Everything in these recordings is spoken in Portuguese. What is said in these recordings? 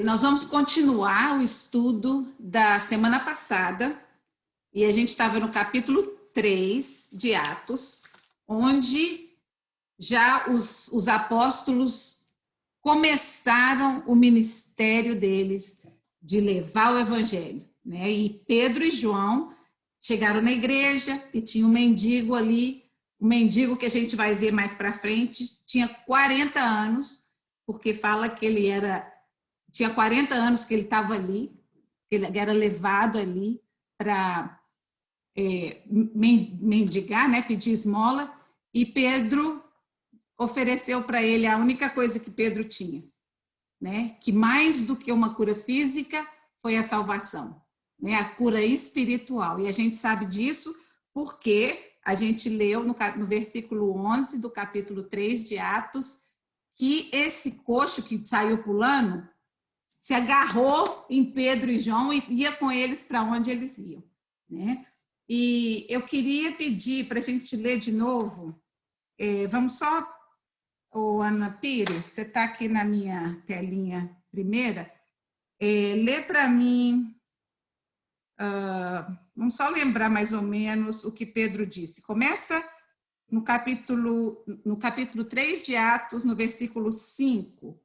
Nós vamos continuar o estudo da semana passada, e a gente estava no capítulo 3 de Atos, onde já os apóstolos começaram o ministério deles de levar o evangelho, né? E Pedro e João chegaram na igreja e tinha um mendigo ali, um mendigo que a gente vai ver mais para frente, tinha 40 anos, porque fala que ele tinha 40 anos que ele estava ali, que ele era levado ali para mendigar, né, pedir esmola, e Pedro ofereceu para ele a única coisa que Pedro tinha, né, que mais do que uma cura física foi a salvação, né, a cura espiritual. E a gente sabe disso porque a gente leu no versículo 11 do capítulo 3 de Atos que esse coxo que saiu pulando se agarrou em Pedro e João e ia com eles para onde eles iam, né? E eu queria pedir para a gente ler de novo, vamos só, Ana Pires, você está aqui na minha telinha primeira, lê para mim, vamos só lembrar mais ou menos o que Pedro disse. Começa no capítulo 3 de Atos, no versículo 5,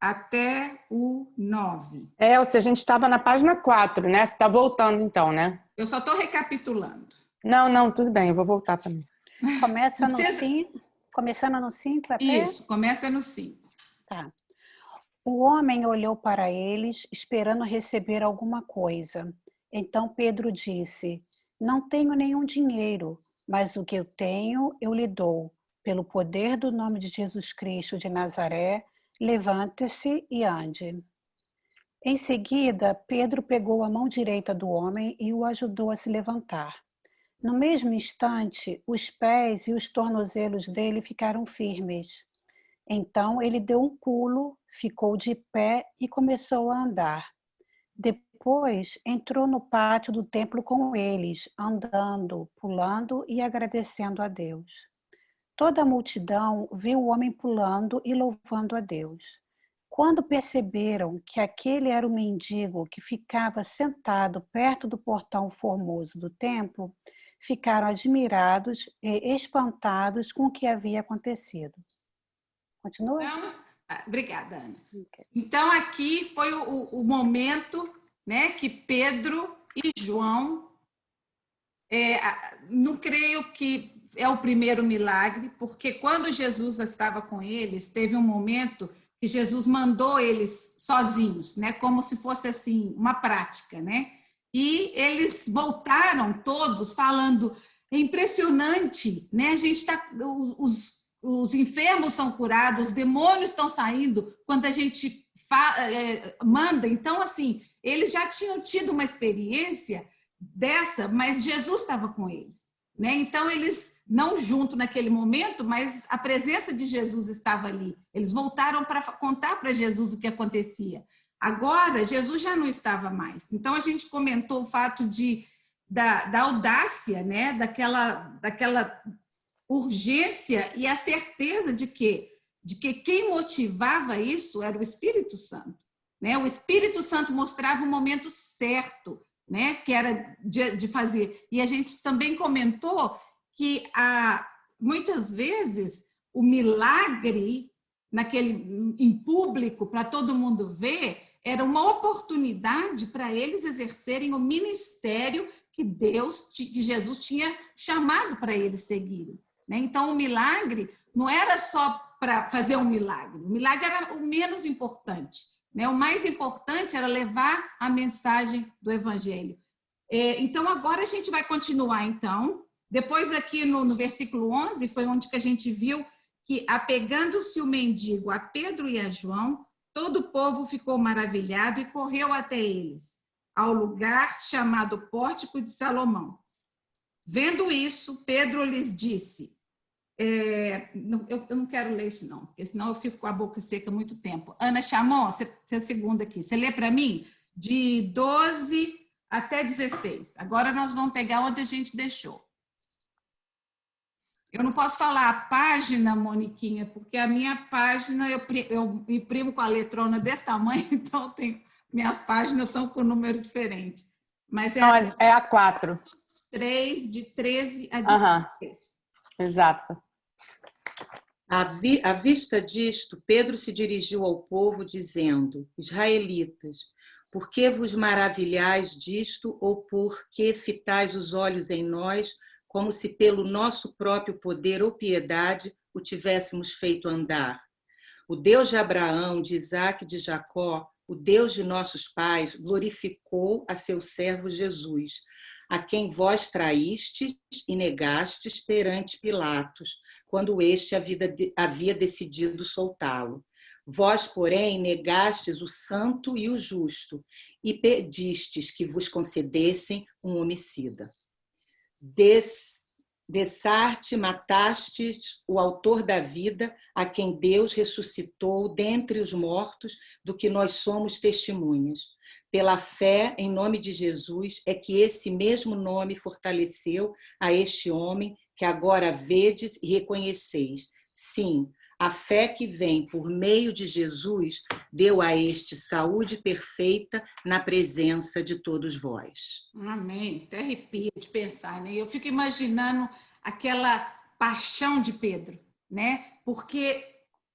até o 9. Ou seja, a gente estava na página 4, né? Você está voltando então, né? Eu só estou recapitulando. Não, tudo bem, eu vou voltar também. Começa no 5, começando no 5 até? Isso, começa no 5. Tá. O homem olhou para eles, esperando receber alguma coisa. Então Pedro disse: Não tenho nenhum dinheiro, mas o que eu tenho eu lhe dou. Pelo poder do nome de Jesus Cristo de Nazaré, levante-se e ande. Em seguida, Pedro pegou a mão direita do homem e o ajudou a se levantar. No mesmo instante, os pés e os tornozelos dele ficaram firmes. Então ele deu um pulo, ficou de pé e começou a andar. Depois entrou no pátio do templo com eles, andando, pulando e agradecendo a Deus. Toda a multidão viu o homem pulando e louvando a Deus. Quando perceberam que aquele era o mendigo que ficava sentado perto do portão formoso do templo, ficaram admirados e espantados com o que havia acontecido. Continua? Então, obrigada, Ana. Então, aqui foi o momento, né, que Pedro e João, não creio que é o primeiro milagre, porque quando Jesus estava com eles, teve um momento que Jesus mandou eles sozinhos, né, como se fosse assim uma prática, né? E eles voltaram todos falando: é impressionante, né? A gente está, os enfermos são curados, os demônios estão saindo quando a gente manda. Então, assim, eles já tinham tido uma experiência dessa, mas Jesus estava com eles, né? Então, eles não junto naquele momento, mas a presença de Jesus estava ali. Eles voltaram para contar para Jesus o que acontecia. Agora, Jesus já não estava mais. Então, a gente comentou o fato da audácia, né? daquela urgência e a certeza de que quem motivava isso era o Espírito Santo, né? O Espírito Santo mostrava o momento certo, né? Que era de fazer. E a gente também comentou que muitas vezes o milagre em público para todo mundo ver era uma oportunidade para eles exercerem o ministério que Jesus tinha chamado para eles seguirem, né? Então o milagre não era só para fazer um milagre, o milagre era o menos importante, né? O mais importante era levar a mensagem do evangelho. Então agora a gente vai continuar então. Depois aqui no versículo 11 foi onde que a gente viu que, apegando-se o mendigo a Pedro e a João, todo o povo ficou maravilhado e correu até eles, ao lugar chamado Pórtico de Salomão. Vendo isso, Pedro lhes disse, eu não quero ler isso não, porque senão eu fico com a boca seca muito tempo. Ana Chamon, você é a segunda aqui, você lê para mim de 12 até 16. Agora nós vamos pegar onde a gente deixou. Eu não posso falar a página, Moniquinha, porque a minha página eu imprimo com a letrona desse tamanho, então minhas páginas estão com número diferente. Mas Não, é a 4. 3, de 13 a 16. Exato. À vista disto, Pedro se dirigiu ao povo, dizendo: Israelitas, por que vos maravilhais disto, ou por que fitais os olhos em nós, como se pelo nosso próprio poder ou piedade o tivéssemos feito andar? O Deus de Abraão, de Isaque e de Jacó, o Deus de nossos pais, glorificou a seu servo Jesus, a quem vós traístes e negastes perante Pilatos, quando este havia decidido soltá-lo. Vós, porém, negastes o santo e o justo, e pedistes que vos concedessem um homicida. Dessarte, matastes o autor da vida, a quem Deus ressuscitou dentre os mortos, do que nós somos testemunhas. Pela fé, em nome de Jesus, é que esse mesmo nome fortaleceu a este homem que agora vedes e reconheceis. Sim, a fé que vem por meio de Jesus deu a este saúde perfeita na presença de todos vós. Amém. Até arrepio de pensar, né? Eu fico imaginando aquela paixão de Pedro, né? Porque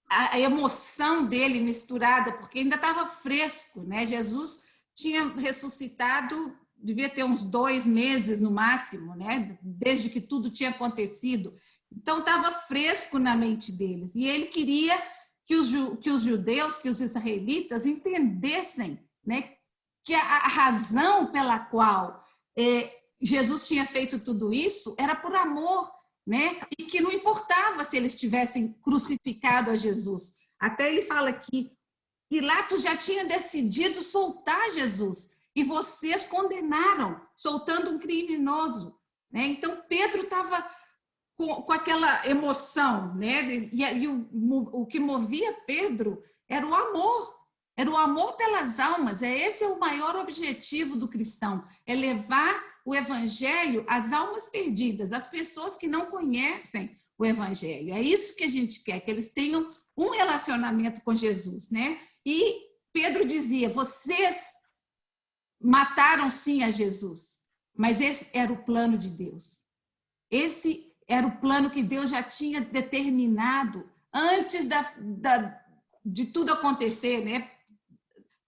a emoção dele misturada, porque ainda estava fresco, né? Jesus tinha ressuscitado, devia ter uns 2 meses no máximo, né? Desde que tudo tinha acontecido. Então, estava fresco na mente deles. E ele queria que os judeus, que os israelitas entendessem, né, que a razão pela qual Jesus tinha feito tudo isso era por amor, né? E que não importava se eles tivessem crucificado a Jesus. Até ele fala que Pilatos já tinha decidido soltar Jesus e vocês condenaram, soltando um criminoso, né? Então, Pedro estava com aquela emoção, né? E o que movia Pedro era o amor pelas almas. Esse é o maior objetivo do cristão, é levar o evangelho às almas perdidas, às pessoas que não conhecem o evangelho. É isso que a gente quer, que eles tenham um relacionamento com Jesus, né? E Pedro dizia: vocês mataram sim a Jesus, mas esse era o plano de Deus. Esse era o plano que Deus já tinha determinado antes de tudo acontecer, né?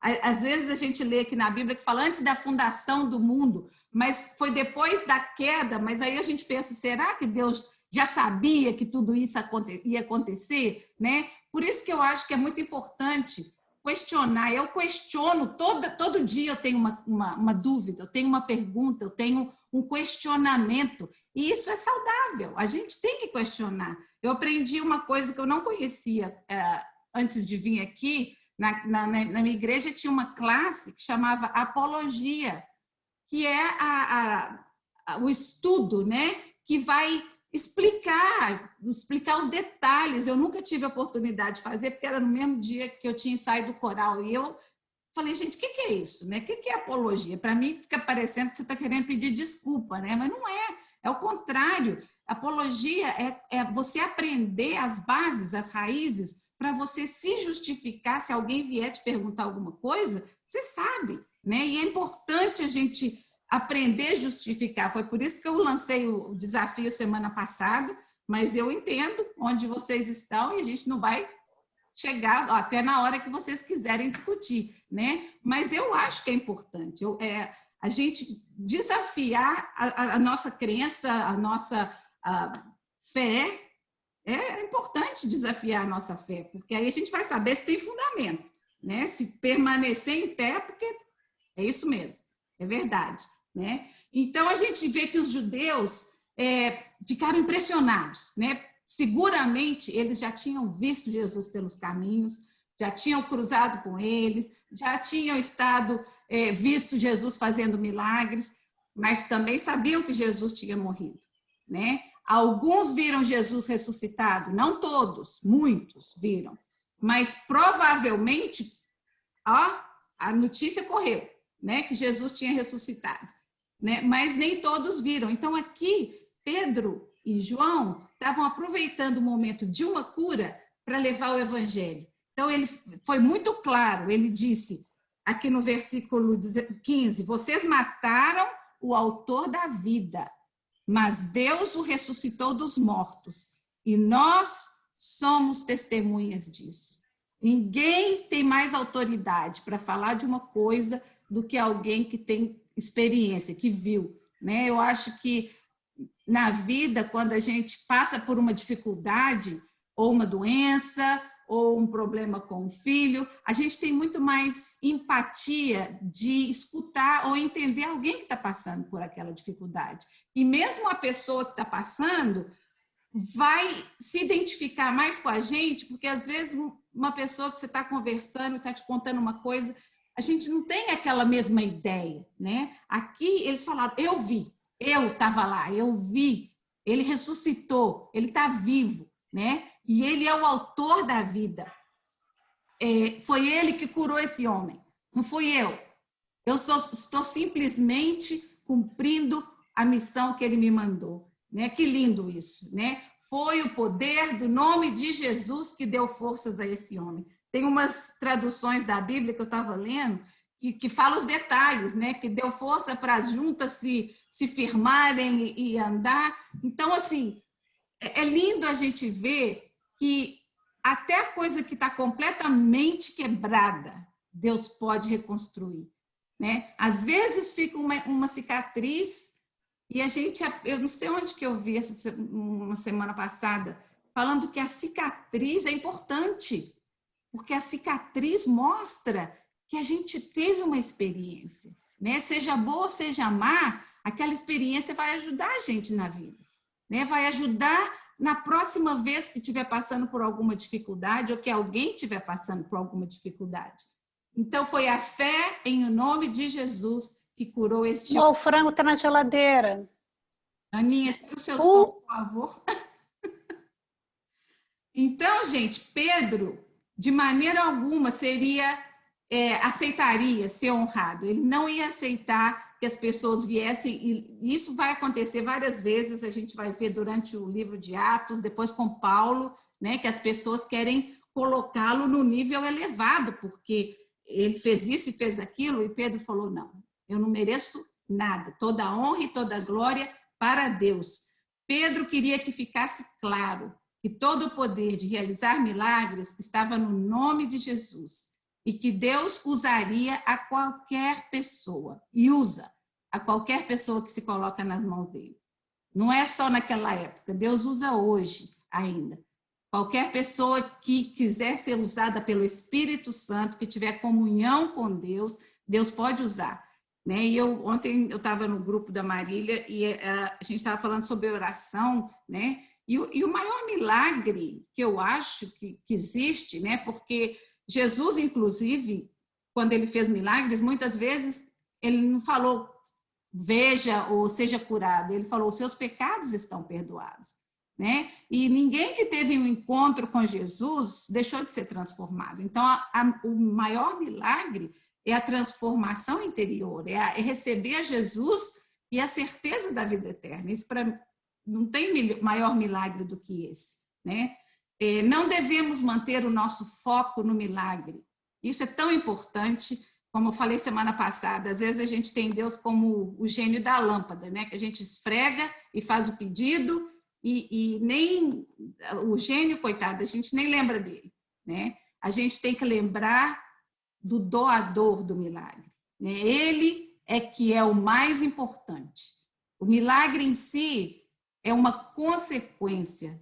Às vezes a gente lê aqui na Bíblia que fala antes da fundação do mundo, mas foi depois da queda. Mas aí a gente pensa, será que Deus já sabia que tudo isso ia acontecer, né? Por isso que eu acho que é muito importante questionar. Eu questiono, todo dia eu tenho uma dúvida, eu tenho uma pergunta, eu tenho um questionamento, e isso é saudável, a gente tem que questionar. Eu aprendi uma coisa que eu não conhecia antes de vir aqui. Na minha igreja tinha uma classe que chamava Apologia, que é o estudo, né, que vai explicar os detalhes. Eu nunca tive a oportunidade de fazer, porque era no mesmo dia que eu tinha saído do coral, e eu falei, gente, o que é isso, né? O que é apologia? Para mim fica parecendo que você está querendo pedir desculpa, né? Mas não é, é o contrário. Apologia é você aprender as bases, as raízes, para você se justificar. Se alguém vier te perguntar alguma coisa, você sabe, né? E é importante a gente aprender a justificar. Foi por isso que eu lancei o desafio semana passada, mas eu entendo onde vocês estão e a gente não vai chegar até na hora que vocês quiserem discutir, né? Mas eu acho que é importante a gente desafiar a nossa crença, a nossa fé. É importante desafiar a nossa fé, porque aí a gente vai saber se tem fundamento, né? Se permanecer em pé, porque é isso mesmo, é verdade, né? Então a gente vê que os judeus ficaram impressionados, né? Seguramente eles já tinham visto Jesus pelos caminhos, já tinham cruzado com eles, já tinham visto Jesus fazendo milagres, mas também sabiam que Jesus tinha morrido, né? Alguns viram Jesus ressuscitado, não todos, muitos viram, mas provavelmente a notícia correu, né, que Jesus tinha ressuscitado, né? Mas nem todos viram. Então aqui Pedro e João estavam aproveitando o momento de uma cura para levar o evangelho. Então, ele foi muito claro, ele disse, aqui no versículo 15, vocês mataram o autor da vida, mas Deus o ressuscitou dos mortos, e nós somos testemunhas disso. Ninguém tem mais autoridade para falar de uma coisa do que alguém que tem experiência, que viu, né? Eu acho que na vida, quando a gente passa por uma dificuldade, ou uma doença, ou um problema com o filho, a gente tem muito mais empatia de escutar ou entender alguém que está passando por aquela dificuldade. E mesmo a pessoa que está passando vai se identificar mais com a gente, porque às vezes uma pessoa que você está conversando, está te contando uma coisa, a gente não tem aquela mesma ideia, né? Aqui eles falaram, eu vi, eu estava lá, eu vi, ele ressuscitou, ele está vivo, né? E ele é o autor da vida. Foi ele que curou esse homem, não fui eu. Eu estou simplesmente cumprindo a missão que ele me mandou. Né? Que lindo isso, né? Foi o poder do nome de Jesus que deu forças a esse homem. Tem umas traduções da Bíblia que eu estava lendo que fala os detalhes, né? Que deu força para as juntas se firmarem e andar. Então, assim, é lindo a gente ver que até a coisa que está completamente quebrada, Deus pode reconstruir. Né? Às vezes fica uma cicatriz e a gente, eu não sei onde que eu vi uma semana passada, falando que a cicatriz é importante, porque a cicatriz mostra que a gente teve uma experiência, né? Seja boa, seja má, aquela experiência vai ajudar a gente na vida, né? Vai ajudar na próxima vez que estiver passando por alguma dificuldade ou que alguém estiver passando por alguma dificuldade. Então, foi a fé em o nome de Jesus que curou este homem. O frango está na geladeira. Aninha, tira o seu som, por favor. Então, gente, Pedro, de maneira alguma, aceitaria ser honrado. Ele não ia aceitar que as pessoas viessem, e isso vai acontecer várias vezes, a gente vai ver durante o livro de Atos, depois com Paulo, né, que as pessoas querem colocá-lo no nível elevado, porque ele fez isso e fez aquilo, e Pedro falou, não, eu não mereço nada, toda a honra e toda a glória para Deus. Pedro queria que ficasse claro que todo o poder de realizar milagres estava no nome de Jesus e que Deus usaria a qualquer pessoa, e usa a qualquer pessoa que se coloca nas mãos dele. Não é só naquela época, Deus usa hoje ainda. Qualquer pessoa que quiser ser usada pelo Espírito Santo, que tiver comunhão com Deus, Deus pode usar. Né? E ontem eu estava no grupo da Marília e a gente estava falando sobre oração, né? E o maior milagre que eu acho que existe, né? Porque Jesus, inclusive, quando ele fez milagres, muitas vezes ele não falou veja ou seja curado, ele falou seus pecados estão perdoados. Né? E ninguém que teve um encontro com Jesus deixou de ser transformado. Então, o maior milagre é a transformação interior, é receber a Jesus e a certeza da vida eterna. Isso não tem maior milagre do que esse. Né? Não devemos manter o nosso foco no milagre. Isso é tão importante, como eu falei semana passada, às vezes a gente tem Deus como o gênio da lâmpada, né? Que a gente esfrega e faz o pedido, e nem o gênio, coitado, a gente nem lembra dele. Né? A gente tem que lembrar do doador do milagre. Né? Ele é que é o mais importante. O milagre em si é uma consequência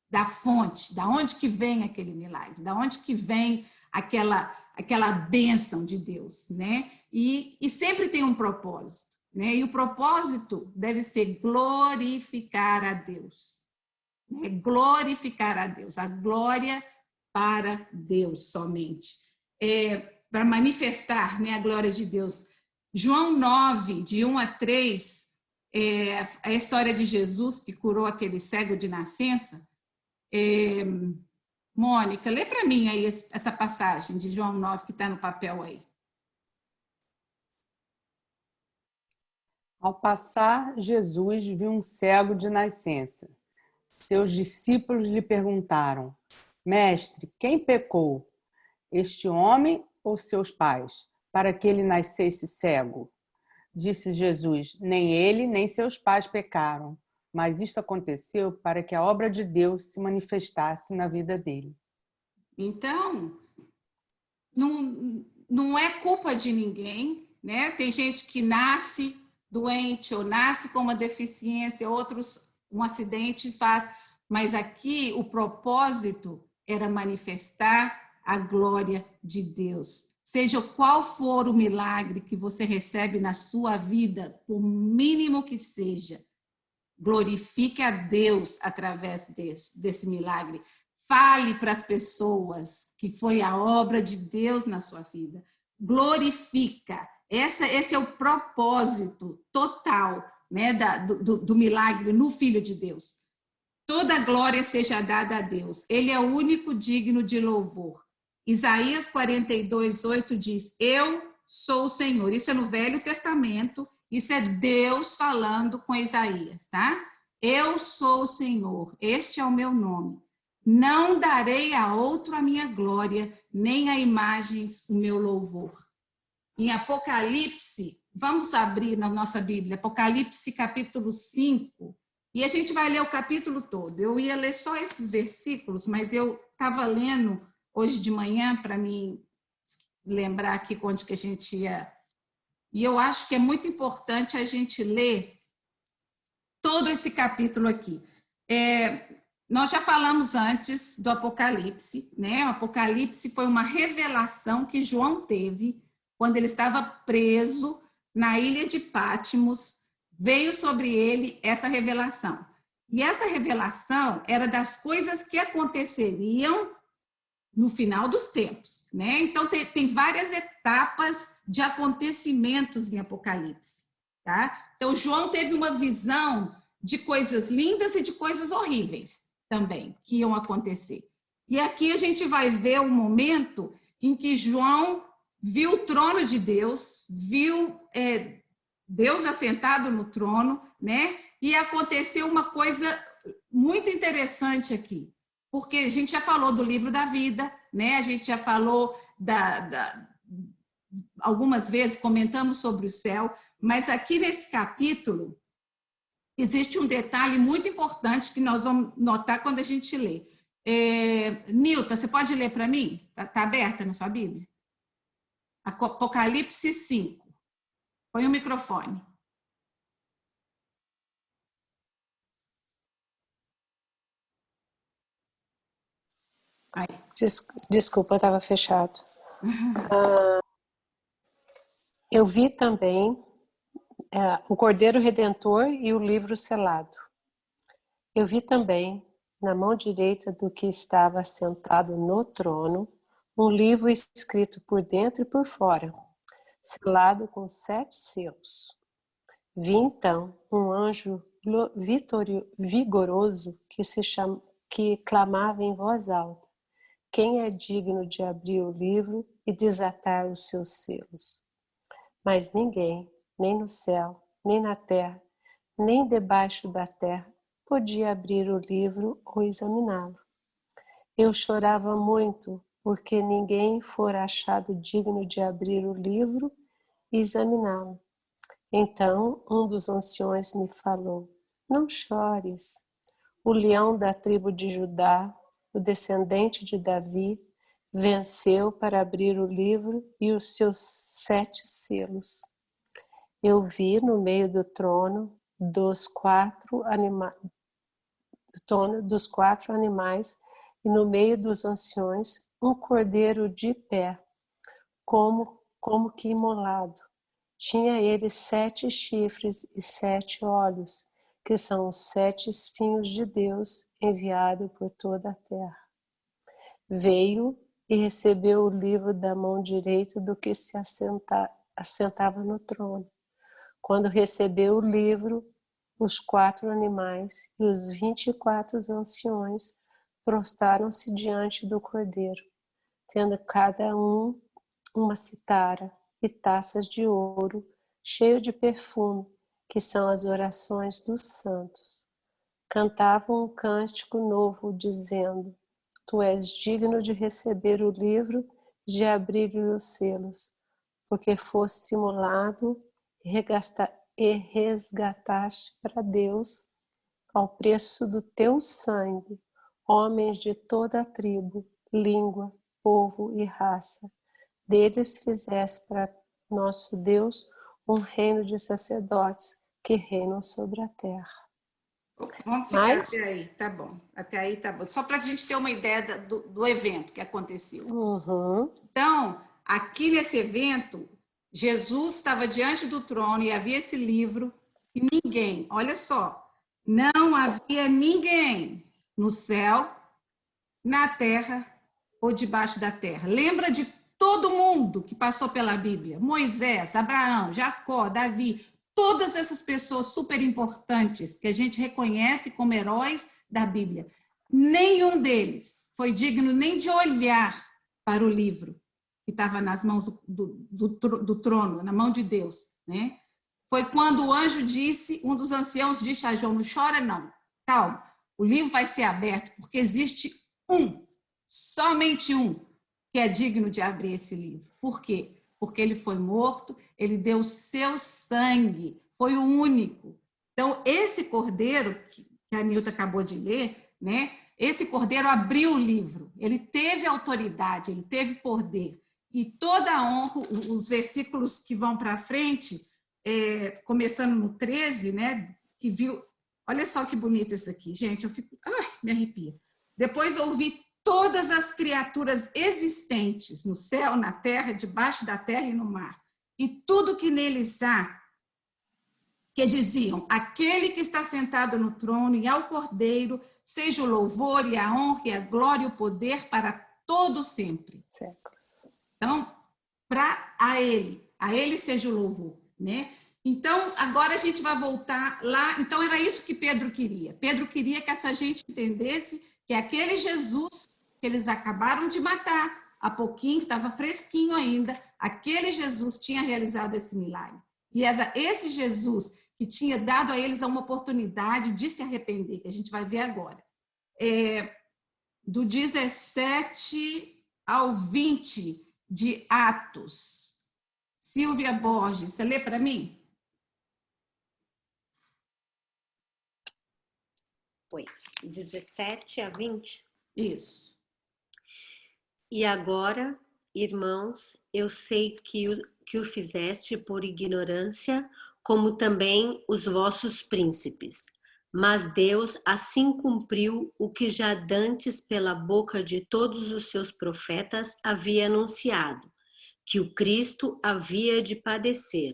da fonte, da onde que vem aquele milagre, da onde que vem aquela bênção de Deus. Né? E sempre tem um propósito. Né? E o propósito deve ser glorificar a Deus. Né? Glorificar a Deus, a glória para Deus somente. Para manifestar, né, a glória de Deus. João 9, de 1 a 3, a história de Jesus que curou aquele cego de nascença. Mônica, lê para mim aí essa passagem de João 9 que está no papel aí. Ao passar, Jesus viu um cego de nascença. Seus discípulos lhe perguntaram: Mestre, quem pecou, este homem ou seus pais, para que ele nascesse cego? Disse Jesus: Nem ele, nem seus pais pecaram, mas isto aconteceu para que a obra de Deus se manifestasse na vida dele. Então, não é culpa de ninguém, né? Tem gente que nasce doente ou nasce com uma deficiência, outros um acidente faz, mas aqui o propósito era manifestar a glória de Deus. Seja qual for o milagre que você recebe na sua vida, por mínimo que seja, glorifique a Deus através desse milagre. Fale para as pessoas que foi a obra de Deus na sua vida. Glorifica. Esse é o propósito total, né, do milagre no Filho de Deus. Toda glória seja dada a Deus. Ele é o único digno de louvor. Isaías 42:8 diz: Eu sou o Senhor. Isso é no Velho Testamento. Isso é Deus falando com Isaías, tá? Eu sou o Senhor. Este é o meu nome. Não darei a outro a minha glória, nem a imagens o meu louvor. Em Apocalipse, vamos abrir na nossa Bíblia, Apocalipse capítulo 5, e a gente vai ler o capítulo todo. Eu ia ler só esses versículos, mas eu estava lendo hoje de manhã para me lembrar aqui onde que a gente ia. E eu acho que é muito importante a gente ler todo esse capítulo aqui. Nós já falamos antes do Apocalipse, né? O Apocalipse foi uma revelação que João teve quando ele estava preso na ilha de Patmos. Veio sobre ele essa revelação. E essa revelação era das coisas que aconteceriam no final dos tempos, né? Então tem várias etapas de acontecimentos em Apocalipse, tá? Então João teve uma visão de coisas lindas e de coisas horríveis também que iam acontecer. E aqui a gente vai ver o momento em que João viu o trono de Deus, viu Deus assentado no trono, né? E aconteceu uma coisa muito interessante aqui, porque a gente já falou do livro da vida, né? A gente já falou algumas vezes, comentamos sobre o céu, mas aqui nesse capítulo existe um detalhe muito importante que nós vamos notar quando a gente lê. Nilton, você pode ler para mim? Está aberta na sua Bíblia? Apocalipse 5. Põe o microfone. Aí. Desculpa, estava fechado. Eu vi também o Cordeiro Redentor e o livro selado. Eu vi também, na mão direita do que estava sentado no trono, um livro escrito por dentro e por fora, selado com 7 selos. Vi então um anjo vigoroso que clamava em voz alta: Quem é digno de abrir o livro e desatar os seus selos? Mas ninguém, nem no céu, nem na terra, nem debaixo da terra, podia abrir o livro ou examiná-lo. Eu chorava muito, porque ninguém fora achado digno de abrir o livro e examiná-lo. Então um dos anciões me falou: Não chores. O leão da tribo de Judá, o descendente de Davi, venceu para abrir o livro e os seus 7 selos. Eu vi no meio do trono dos 4 animais e no meio dos anciões um cordeiro de pé, como que imolado. Tinha ele 7 chifres e 7 olhos, que são os 7 espinhos de Deus enviado por toda a terra. Veio e recebeu o livro da mão direita do que se assentava no trono. Quando recebeu o livro, os 4 animais e os 24 anciões prostraram-se diante do cordeiro, tendo cada um uma citara e taças de ouro, cheio de perfume, que são as orações dos santos. cantavam um cântico novo, dizendo: Tu és digno de receber o livro, de abrir os selos, porque foste imolado e resgataste para Deus, ao preço do teu sangue, homens de toda a tribo, língua, povo e raça. Deles fizeste para nosso Deus um reino de sacerdotes que reinam sobre a terra. Vamos ficar até aí, tá bom. Até aí tá bom. Só para a gente ter uma ideia do evento que aconteceu. Uhum. Então, aqui nesse evento, Jesus estava diante do trono e havia esse livro e ninguém, olha só, não havia ninguém no céu, na terra ou debaixo da terra. Lembra de todo mundo que passou pela Bíblia? Moisés, Abraão, Jacó, Davi, todas essas pessoas super importantes que a gente reconhece como heróis da Bíblia. Nenhum deles foi digno nem de olhar para o livro que estava nas mãos do trono, na mão de Deus, né? Foi quando o anjo disse, um dos anciãos disse a João: não chora não, calma, o livro vai ser aberto, porque existe somente um, que é digno de abrir esse livro. Por quê? Porque ele foi morto, ele deu o seu sangue, foi o único. Então, esse cordeiro, que a Nilda acabou de ler, né? Esse cordeiro abriu o livro, ele teve autoridade, ele teve poder. E toda a honra, os versículos que vão para frente, começando no 13, né? Que viu, olha só que bonito isso aqui, gente, eu fico, me arrepia. Depois ouvi todas as criaturas existentes no céu, na terra, debaixo da terra e no mar, e tudo que neles há, que diziam: aquele que está sentado no trono e ao Cordeiro, seja o louvor e a honra e a glória e o poder para todo sempre. Séculos. Então, a ele seja o louvor, né? Então, agora a gente vai voltar lá. Então, era isso que Pedro queria. Pedro queria que essa gente entendesse que aquele Jesus que eles acabaram de matar há pouquinho, que estava fresquinho ainda, aquele Jesus tinha realizado esse milagre. E esse Jesus que tinha dado a eles uma oportunidade de se arrepender, que a gente vai ver agora. Do 17 ao 20 de Atos. Silvia Borges, você lê para mim? Foi, 17 a 20? Isso. E agora, irmãos, eu sei que o fizeste por ignorância, como também os vossos príncipes. Mas Deus assim cumpriu o que já dantes pela boca de todos os seus profetas havia anunciado, que o Cristo havia de padecer.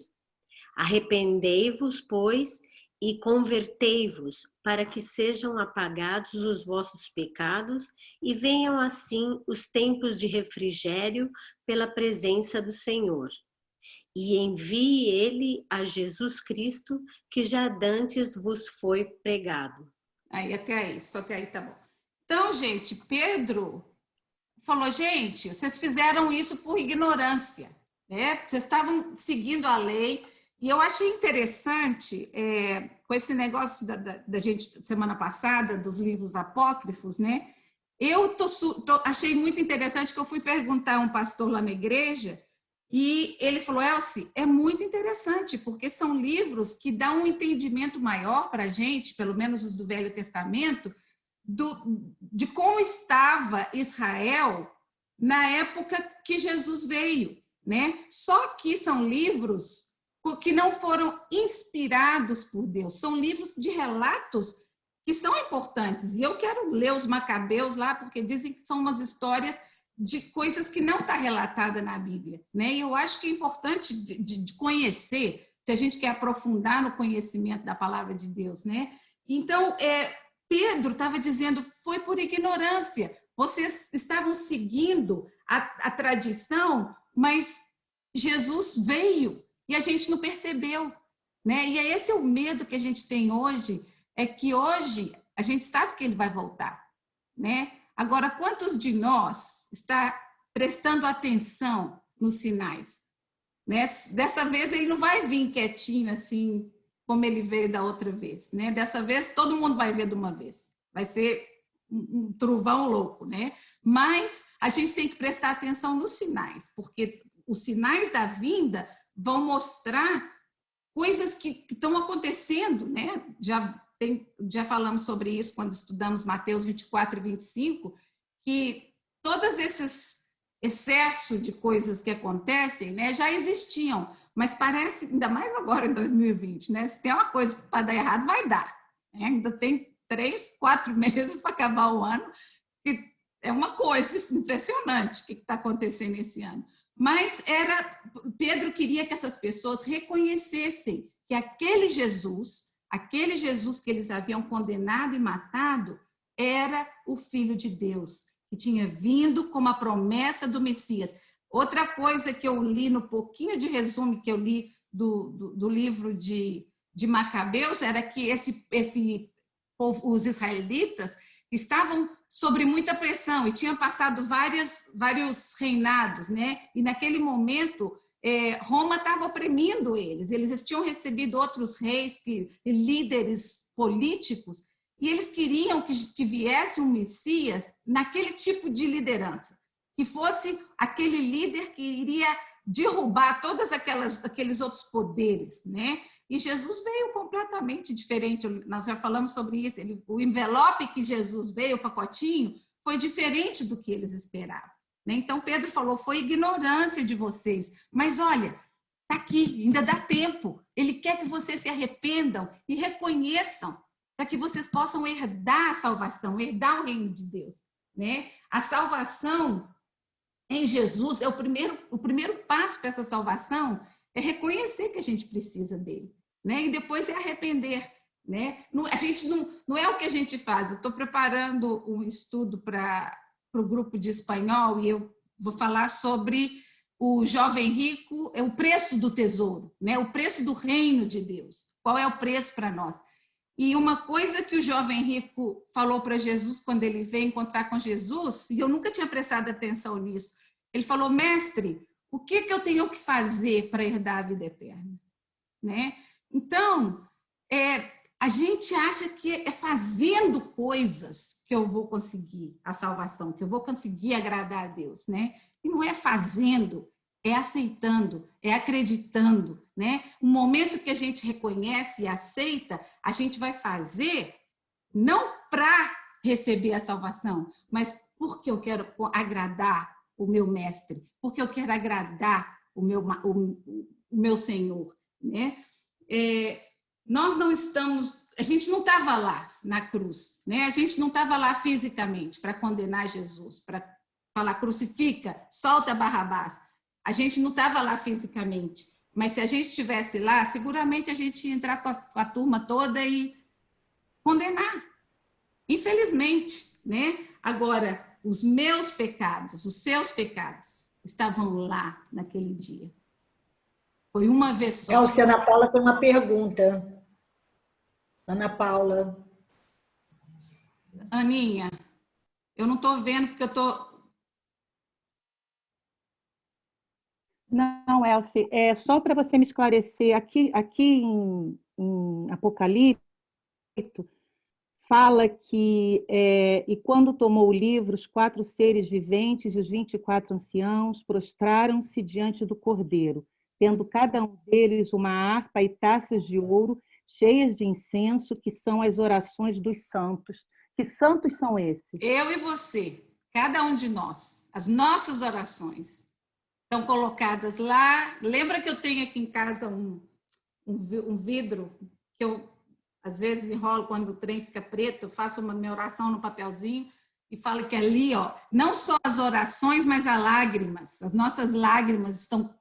Arrependei-vos, pois, e convertei-vos, para que sejam apagados os vossos pecados e venham assim os tempos de refrigério pela presença do Senhor. E envie ele a Jesus Cristo, que já dantes vos foi pregado. Aí, só até aí tá bom. Então, gente, Pedro falou: gente, vocês fizeram isso por ignorância, né? Vocês estavam seguindo a lei. E eu achei interessante, com esse negócio da gente, semana passada, dos livros apócrifos, né? Eu achei muito interessante que eu fui perguntar a um pastor lá na igreja e ele falou: Elci, é muito interessante, porque são livros que dão um entendimento maior para a gente, pelo menos os do Velho Testamento, de como estava Israel na época que Jesus veio, né? Só que são livros que não foram inspirados por Deus, são livros de relatos que são importantes. E eu quero ler os Macabeus lá, porque dizem que são umas histórias de coisas que não está relatada na Bíblia, né? E eu acho que é importante de conhecer, se a gente quer aprofundar no conhecimento da palavra de Deus, né? Então, Pedro estava dizendo: foi por ignorância, vocês estavam seguindo a tradição, mas Jesus veio e a gente não percebeu, né? E esse é o medo que a gente tem hoje, é que hoje a gente sabe que ele vai voltar, né? Agora, quantos de nós está prestando atenção nos sinais, né? Dessa vez ele não vai vir quietinho assim, como ele veio da outra vez, né? Dessa vez todo mundo vai ver de uma vez. Vai ser um trovão louco, né? Mas a gente tem que prestar atenção nos sinais, porque os sinais da vinda vão mostrar coisas que estão acontecendo, né? Já falamos sobre isso quando estudamos Mateus 24 e 25, que todos esses excessos de coisas que acontecem, né, já existiam, mas parece, ainda mais agora em 2020, né? Se tem uma coisa para dar errado, vai dar. Né? Ainda tem 3, 4 meses para acabar o ano, que é uma coisa impressionante o que está acontecendo esse ano. Mas Pedro queria que essas pessoas reconhecessem que aquele Jesus que eles haviam condenado e matado, era o Filho de Deus, que tinha vindo como a promessa do Messias. Outra coisa que eu li, no pouquinho de resumo que eu li do livro de Macabeus, era que os israelitas estavam sob muita pressão e tinham passado vários reinados, né? E naquele momento Roma estava oprimindo eles tinham recebido outros reis, líderes políticos, e eles queriam que viesse um Messias naquele tipo de liderança, que fosse aquele líder que iria derrubar todos aqueles outros poderes, né? E Jesus veio completamente diferente, nós já falamos sobre isso, o envelope que Jesus veio, o pacotinho, foi diferente do que eles esperavam. Né? Então, Pedro falou, foi ignorância de vocês, mas olha, está aqui, ainda dá tempo, ele quer que vocês se arrependam e reconheçam, para que vocês possam herdar a salvação, herdar o reino de Deus. Né? A salvação em Jesus é o primeiro passo para essa salvação, é reconhecer que a gente precisa dele, né? E depois é arrepender, né? A gente não é o que a gente faz. Eu estou preparando um estudo para o grupo de espanhol e eu vou falar sobre o jovem rico, o preço do tesouro, né? O preço do reino de Deus. Qual é o preço para nós? E uma coisa que o jovem rico falou para Jesus quando ele veio encontrar com Jesus, e eu nunca tinha prestado atenção nisso, ele falou, mestre, o que eu tenho que fazer para herdar a vida eterna? Né? Então, a gente acha que é fazendo coisas que eu vou conseguir a salvação, que eu vou conseguir agradar a Deus. Né? E não é fazendo, é aceitando, é acreditando. Né? O momento que a gente reconhece e aceita, a gente vai fazer não para receber a salvação, mas porque eu quero agradar o meu mestre, porque eu quero agradar o meu Senhor. Né? Nós não estamos, a gente não estava lá na cruz, né? A gente não estava lá fisicamente para condenar Jesus, para falar crucifica, solta Barrabás. A gente não estava lá fisicamente, mas se a gente estivesse lá, seguramente a gente ia entrar com a turma toda e condenar. Infelizmente, né? Agora, os meus pecados, os seus pecados, estavam lá naquele dia. Foi uma vez só. Elcia, Ana Paula tem uma pergunta. Ana Paula. Aninha, eu não estou vendo porque eu estou... Não, Elcia, só para você me esclarecer, aqui em Apocalipse, fala que, e quando tomou o livro, os 4 seres viventes e os 24 anciãos prostraram-se diante do Cordeiro, tendo cada um deles uma harpa e taças de ouro cheias de incenso, que são as orações dos santos. Que santos são esses? Eu e você, cada um de nós, as nossas orações estão colocadas lá. Lembra que eu tenho aqui em casa um vidro que eu às vezes enrolo quando o trem fica preto, eu faço uma minha oração no papelzinho e falo que ali, ó, não só as orações, mas as lágrimas. As nossas lágrimas estão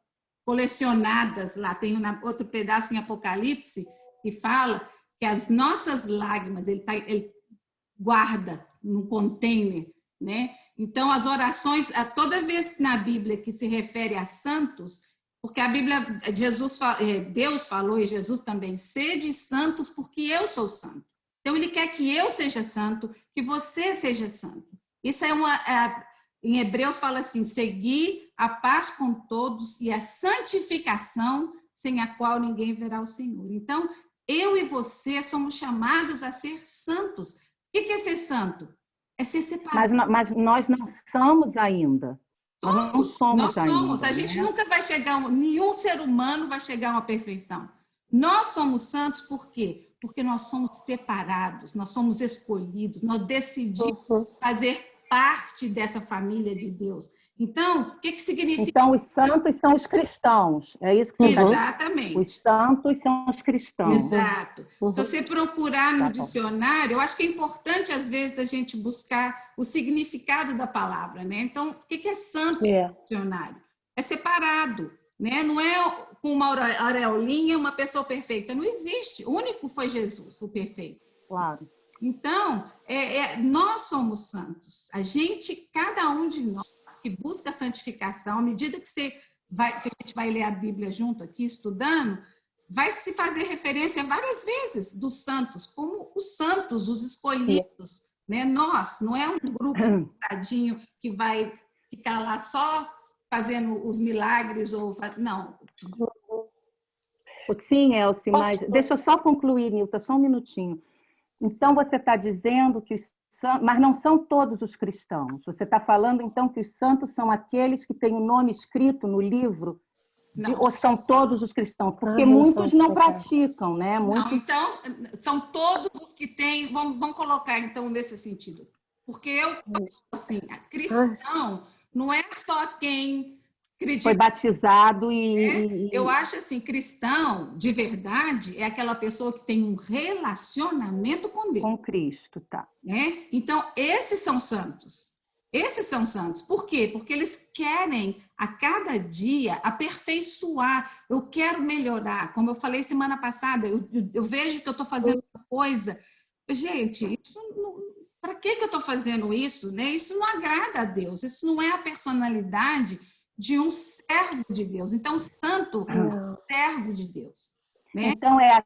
colecionadas lá. Tem outro pedaço em Apocalipse que fala que as nossas lágrimas ele guarda num container, né? Então, as orações, toda vez na Bíblia que se refere a santos, porque a Bíblia, Deus falou e Jesus também, sede santos porque eu sou santo. Então, ele quer que eu seja santo, que você seja santo. Isso em Hebreus fala assim, seguir a paz com todos e a santificação sem a qual ninguém verá o Senhor. Então, Eu e você somos chamados a ser santos. O que é ser santo? É ser separado. Mas nós não somos ainda. Nós somos. ainda, A gente nunca vai chegar, nenhum ser humano vai chegar a uma perfeição. Nós somos santos por quê? Porque nós somos separados, nós somos escolhidos, nós decidimos fazer parte dessa família de Deus. Então, o que significa? Então, os santos são os cristãos, é isso que você está dizendo? Exatamente. Os santos são os cristãos. Exato. Se você procurar no dicionário, eu acho que é importante, às vezes, a gente buscar o significado da palavra, né? Então, o que é santo no dicionário? É separado, né? Não é com uma aureolinha uma pessoa perfeita. Não existe. O único foi Jesus, o perfeito. Claro. Então, nós somos santos. Cada um de nós que busca a santificação, à medida que que a gente vai ler a Bíblia junto aqui, estudando, vai se fazer referência várias vezes dos santos, como os santos, os escolhidos. Né? Nós, não é um grupo pensadinho que vai ficar lá só fazendo os milagres, não. Sim, Elci, mas deixa eu só concluir, Nilton, só um minutinho. Então, você está dizendo que mas não são todos os cristãos. Você está falando, então, que os santos são aqueles que têm o nome escrito no livro? Ou são todos os cristãos? Porque muitos não praticam, né? Não, então, são todos os que têm... Vamos colocar, então, nesse sentido. Porque assim, cristão não é só quem... acredita. Foi batizado Eu acho assim, cristão, de verdade, é aquela pessoa que tem um relacionamento com Deus. Com Cristo, tá. Né? Então, esses são santos. Esses são santos. Por quê? Porque eles querem, a cada dia, aperfeiçoar. Eu quero melhorar. Como eu falei semana passada, eu vejo que eu estou fazendo uma coisa. Gente, para que eu estou fazendo isso? Né? Isso não agrada a Deus. Isso não é a personalidade de um servo de Deus. Então, o santo é um servo de Deus. Né? Então, é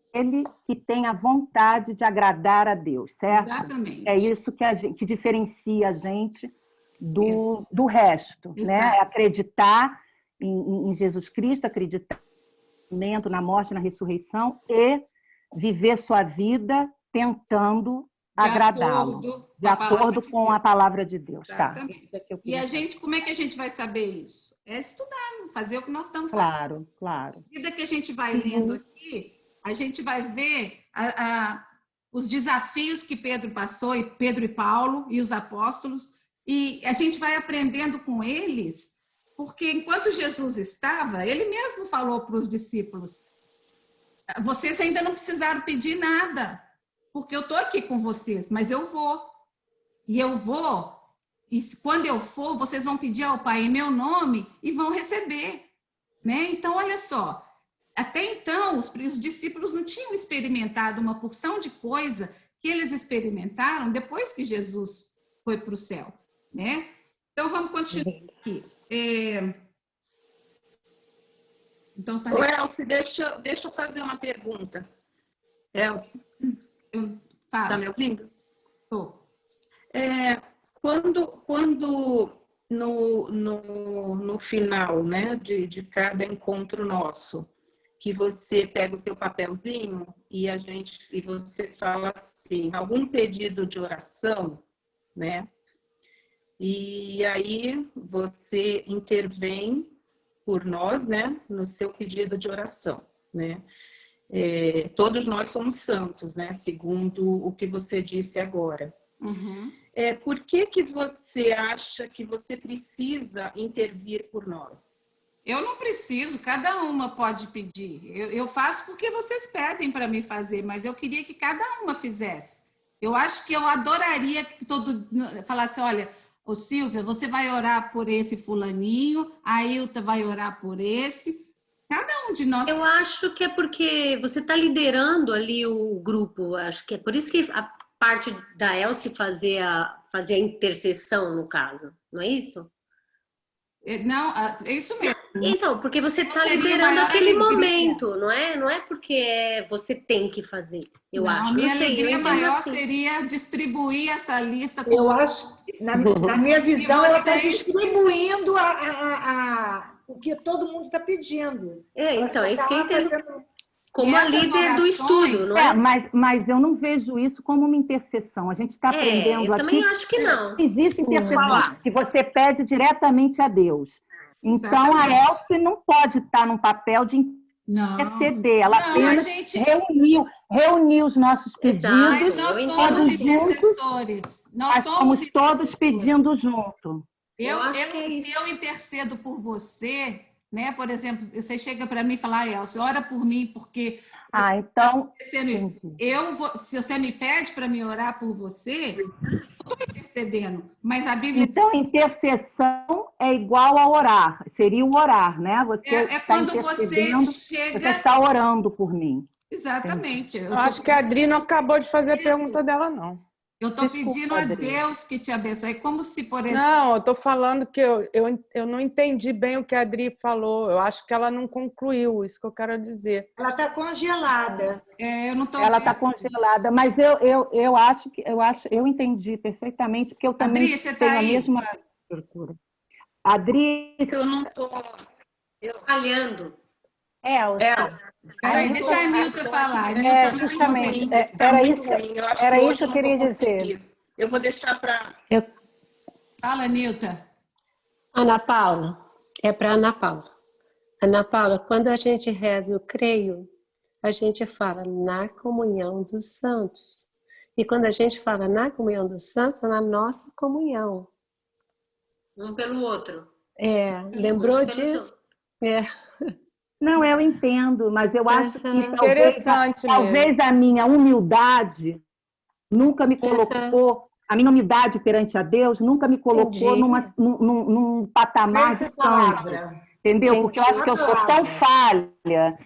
aquele que tem a vontade de agradar a Deus, certo? Exatamente. É isso que diferencia a gente do resto. Né? É acreditar em Jesus Cristo, acreditar na morte, na ressurreição e viver sua vida tentando agradá-lo, de acordo com a palavra de Deus. Exatamente. Tá. E a gente, como é que a gente vai saber isso? É estudar, fazer o que nós estamos fazendo. Claro. À medida que a gente vai lendo aqui, a gente vai ver os desafios que Pedro passou, e Pedro e Paulo e os apóstolos, e a gente vai aprendendo com eles, porque enquanto Jesus estava, ele mesmo falou para os discípulos: vocês ainda não precisaram pedir nada, porque eu estou aqui com vocês, mas eu vou. E eu vou, e quando eu for, vocês vão pedir ao Pai em meu nome e vão receber. Né? Então, olha só, até então, os discípulos não tinham experimentado uma porção de coisa que eles experimentaram depois que Jesus foi para o céu. Né? Então, vamos continuar aqui. Então, Elci, deixa eu fazer uma pergunta. Elci. Está me ouvindo? Estou. Quando no final, né, de cada encontro nosso, que você pega o seu papelzinho e você fala assim, algum pedido de oração, né? E aí você intervém por nós, né, no seu pedido de oração, né? Todos nós somos santos, né? Segundo o que você disse agora. Uhum. Por que você acha que você precisa intervir por nós? Eu não preciso, cada uma pode pedir. Eu faço porque vocês pedem para me fazer, mas eu queria que cada uma fizesse. Eu acho que eu adoraria que falasse: olha, ô Silvia, você vai orar por esse fulaninho, a Ilta vai orar por esse. Cada um de nós... Eu acho que é porque você está liderando ali o grupo. Acho que é por isso que a parte da Elci fazer a intercessão, no caso. Não é isso? Não, é isso mesmo. Então, porque você está liderando aquele momento, não é? Não é porque você tem que fazer, eu acho. A minha alegria maior seria distribuir essa lista. Eu acho, na minha visão, ela está distribuindo o que todo mundo está pedindo. Então, é isso que eu entendo como a líder do estudo, não é? Mas eu não vejo isso como uma intercessão. A gente está aprendendo eu aqui. também acho que não. Existe intercessão que você pede diretamente a Deus. Então, a Elce não pode estar num papel de interceder. Ela apenas reuniu os nossos pedidos. Mas nós somos intercessores. Nós somos todos pedindo junto. Se eu intercedo por você, né? Por exemplo, você chega para mim e fala, Elce, ora por mim, porque então, isso. Se você me pede para me orar por você, eu estou intercedendo. Mas a Bíblia então, intercessão é igual a orar. Seria o orar, né? Você está quando você chega... Você está orando por mim. Exatamente. Eu acho que a Adri não acabou de fazer a pergunta dela, não. Eu estou pedindo a Deus que te abençoe. É como se, por exemplo... Não, eu estou falando que eu não entendi bem o que a Adri falou. Eu acho que ela não concluiu, isso que eu quero dizer. Ela está congelada. Eu não tô Ela está congelada, mas eu acho que eu entendi perfeitamente, porque eu também Adri, você tenho tá a aí? mesma estrutura. Adri... Eu não estou falhando. Peraí, deixa a Nilton falar. Justamente. Era isso que eu queria dizer. Eu vou deixar para... Fala, Nilton. Ana Paula, é para Ana Paula. Ana Paula, quando a gente reza eu creio, a gente fala na comunhão dos santos. E quando a gente fala na comunhão dos santos, é na nossa comunhão. Um pelo outro. Lembrou disso? Não, eu entendo, mas eu acho que talvez a minha humildade nunca me colocou, a minha humildade perante a Deus nunca me colocou num patamar de santo, entendeu? Porque eu acho que eu sou tão falha,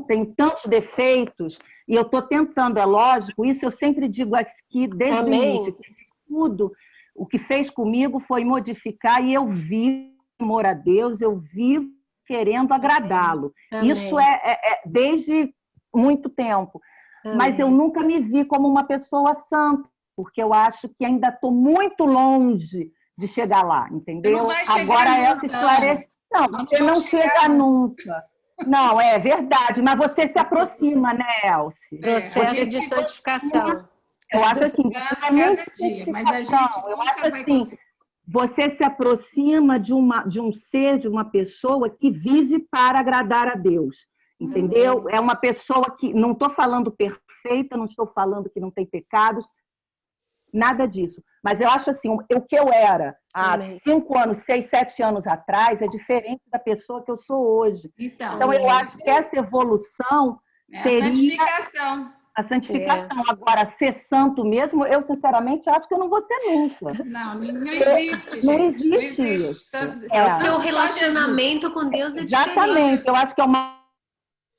tenho tantos defeitos, e eu estou tentando, é lógico, isso eu sempre digo aqui desde o início, que tudo o que fez comigo foi modificar, e eu vivo amor a Deus, eu vivo querendo agradá-lo. Isso é desde muito tempo. Mas eu nunca me vi como uma pessoa santa, porque eu acho que ainda estou muito longe de chegar lá, entendeu? Agora essa esclarece. Não, você não chega nunca. Não, é verdade, mas você se aproxima, né, Elce? Processo de santificação. Eu acho assim, cada dia, mas a gente eu acho assim, você se aproxima de um ser, de uma pessoa que vive para agradar a Deus, entendeu? É uma pessoa que, não estou falando perfeita, não estou falando que não tem pecados, nada disso. Mas eu acho assim, o que eu era há 5 anos, 6, 7 anos atrás é diferente da pessoa que eu sou hoje. Então eu acho que essa evolução seria a santificação. Agora, ser santo mesmo, eu sinceramente acho que eu não vou ser nunca. Não existe, gente. Não existe isso. O seu relacionamento com Deus é diferente. Exatamente. Eu acho que é uma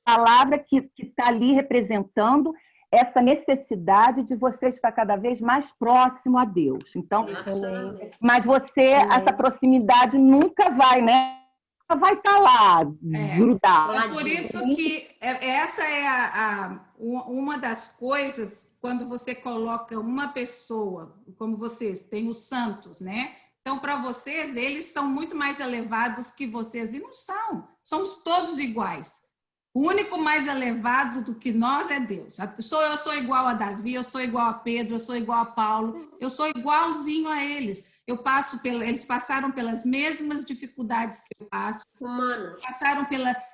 palavra que está ali representando essa necessidade de você estar cada vez mais próximo a Deus. Então, mas essa proximidade nunca vai, né? Vai estar lá, grudado. É por isso que essa é uma das coisas, quando você coloca uma pessoa, como vocês, tem os santos, né? Então, para vocês, eles são muito mais elevados que vocês, e não são. Somos todos iguais. O único mais elevado do que nós é Deus. Eu sou igual a Davi, eu sou igual a Pedro, eu sou igual a Paulo, eu sou igualzinho a eles. Eles passaram pelas mesmas dificuldades que eu passo. Passaram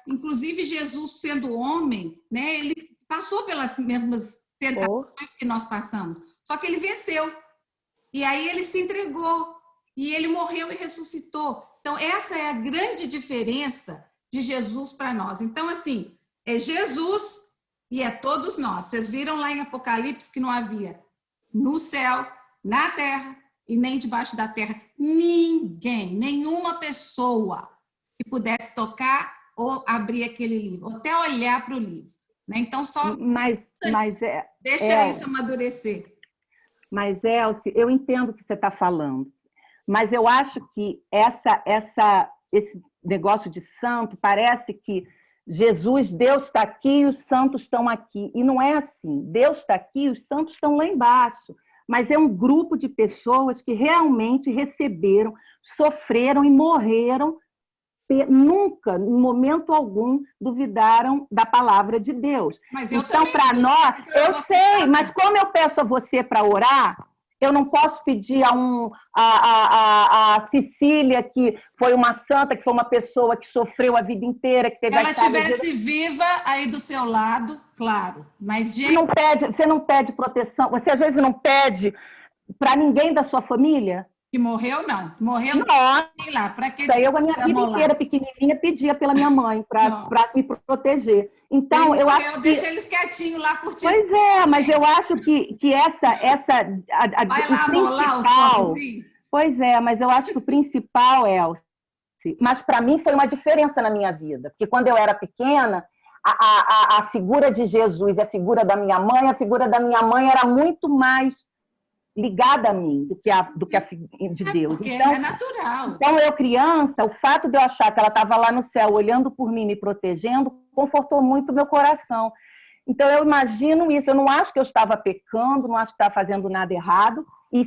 inclusive Jesus sendo homem, né? Ele passou pelas mesmas tentações que nós passamos. Só que ele venceu. E aí ele se entregou. E ele morreu e ressuscitou. Então, essa é a grande diferença de Jesus para nós. Então, assim, é Jesus e é todos nós. Vocês viram lá em Apocalipse que não havia no céu, na terra e nem debaixo da terra ninguém, nenhuma pessoa que pudesse tocar ou abrir aquele livro, ou até olhar para o livro. Né? Então, deixa isso amadurecer. Mas, Elce, eu entendo o que você está falando, mas eu acho que esse negócio de santo, parece que Jesus, Deus está aqui e os santos estão aqui. E não é assim. Deus está aqui e os santos estão lá embaixo. Mas é um grupo de pessoas que realmente receberam, sofreram e morreram nunca, em momento algum, duvidaram da palavra de Deus. Mas eu então, também para não. nós, eu Você sei, sabe. mas como eu peço a você para orar, eu não posso pedir a Cecília, que foi uma santa, que foi uma pessoa que sofreu a vida inteira, que teve Se ela as chagas estivesse viva aí do seu lado, claro. Mas, gente, Você não pede proteção, você às vezes não pede para ninguém da sua família? que morreu, não. Morreu, Nossa, sei lá, para que eu a minha vida inteira pequenininha pedia pela minha mãe para me proteger. Então, eu acho que... Deixa eles quietinhos lá curtindo. Pois é, mas eu acho que Vai o lá molar os principal... pobrezinhos. Pois é, mas eu acho que o principal, Elce, mas para mim foi uma diferença na minha vida, porque quando eu era pequena, a figura de Jesus e a figura da minha mãe era muito mais ligada a mim do que a de Deus. Porque Então, é natural. Então, eu criança, o fato de eu achar que ela estava lá no céu, olhando por mim, me protegendo, confortou muito o meu coração. Então, eu imagino isso. Eu não acho que eu estava pecando, não acho que estava fazendo nada errado, e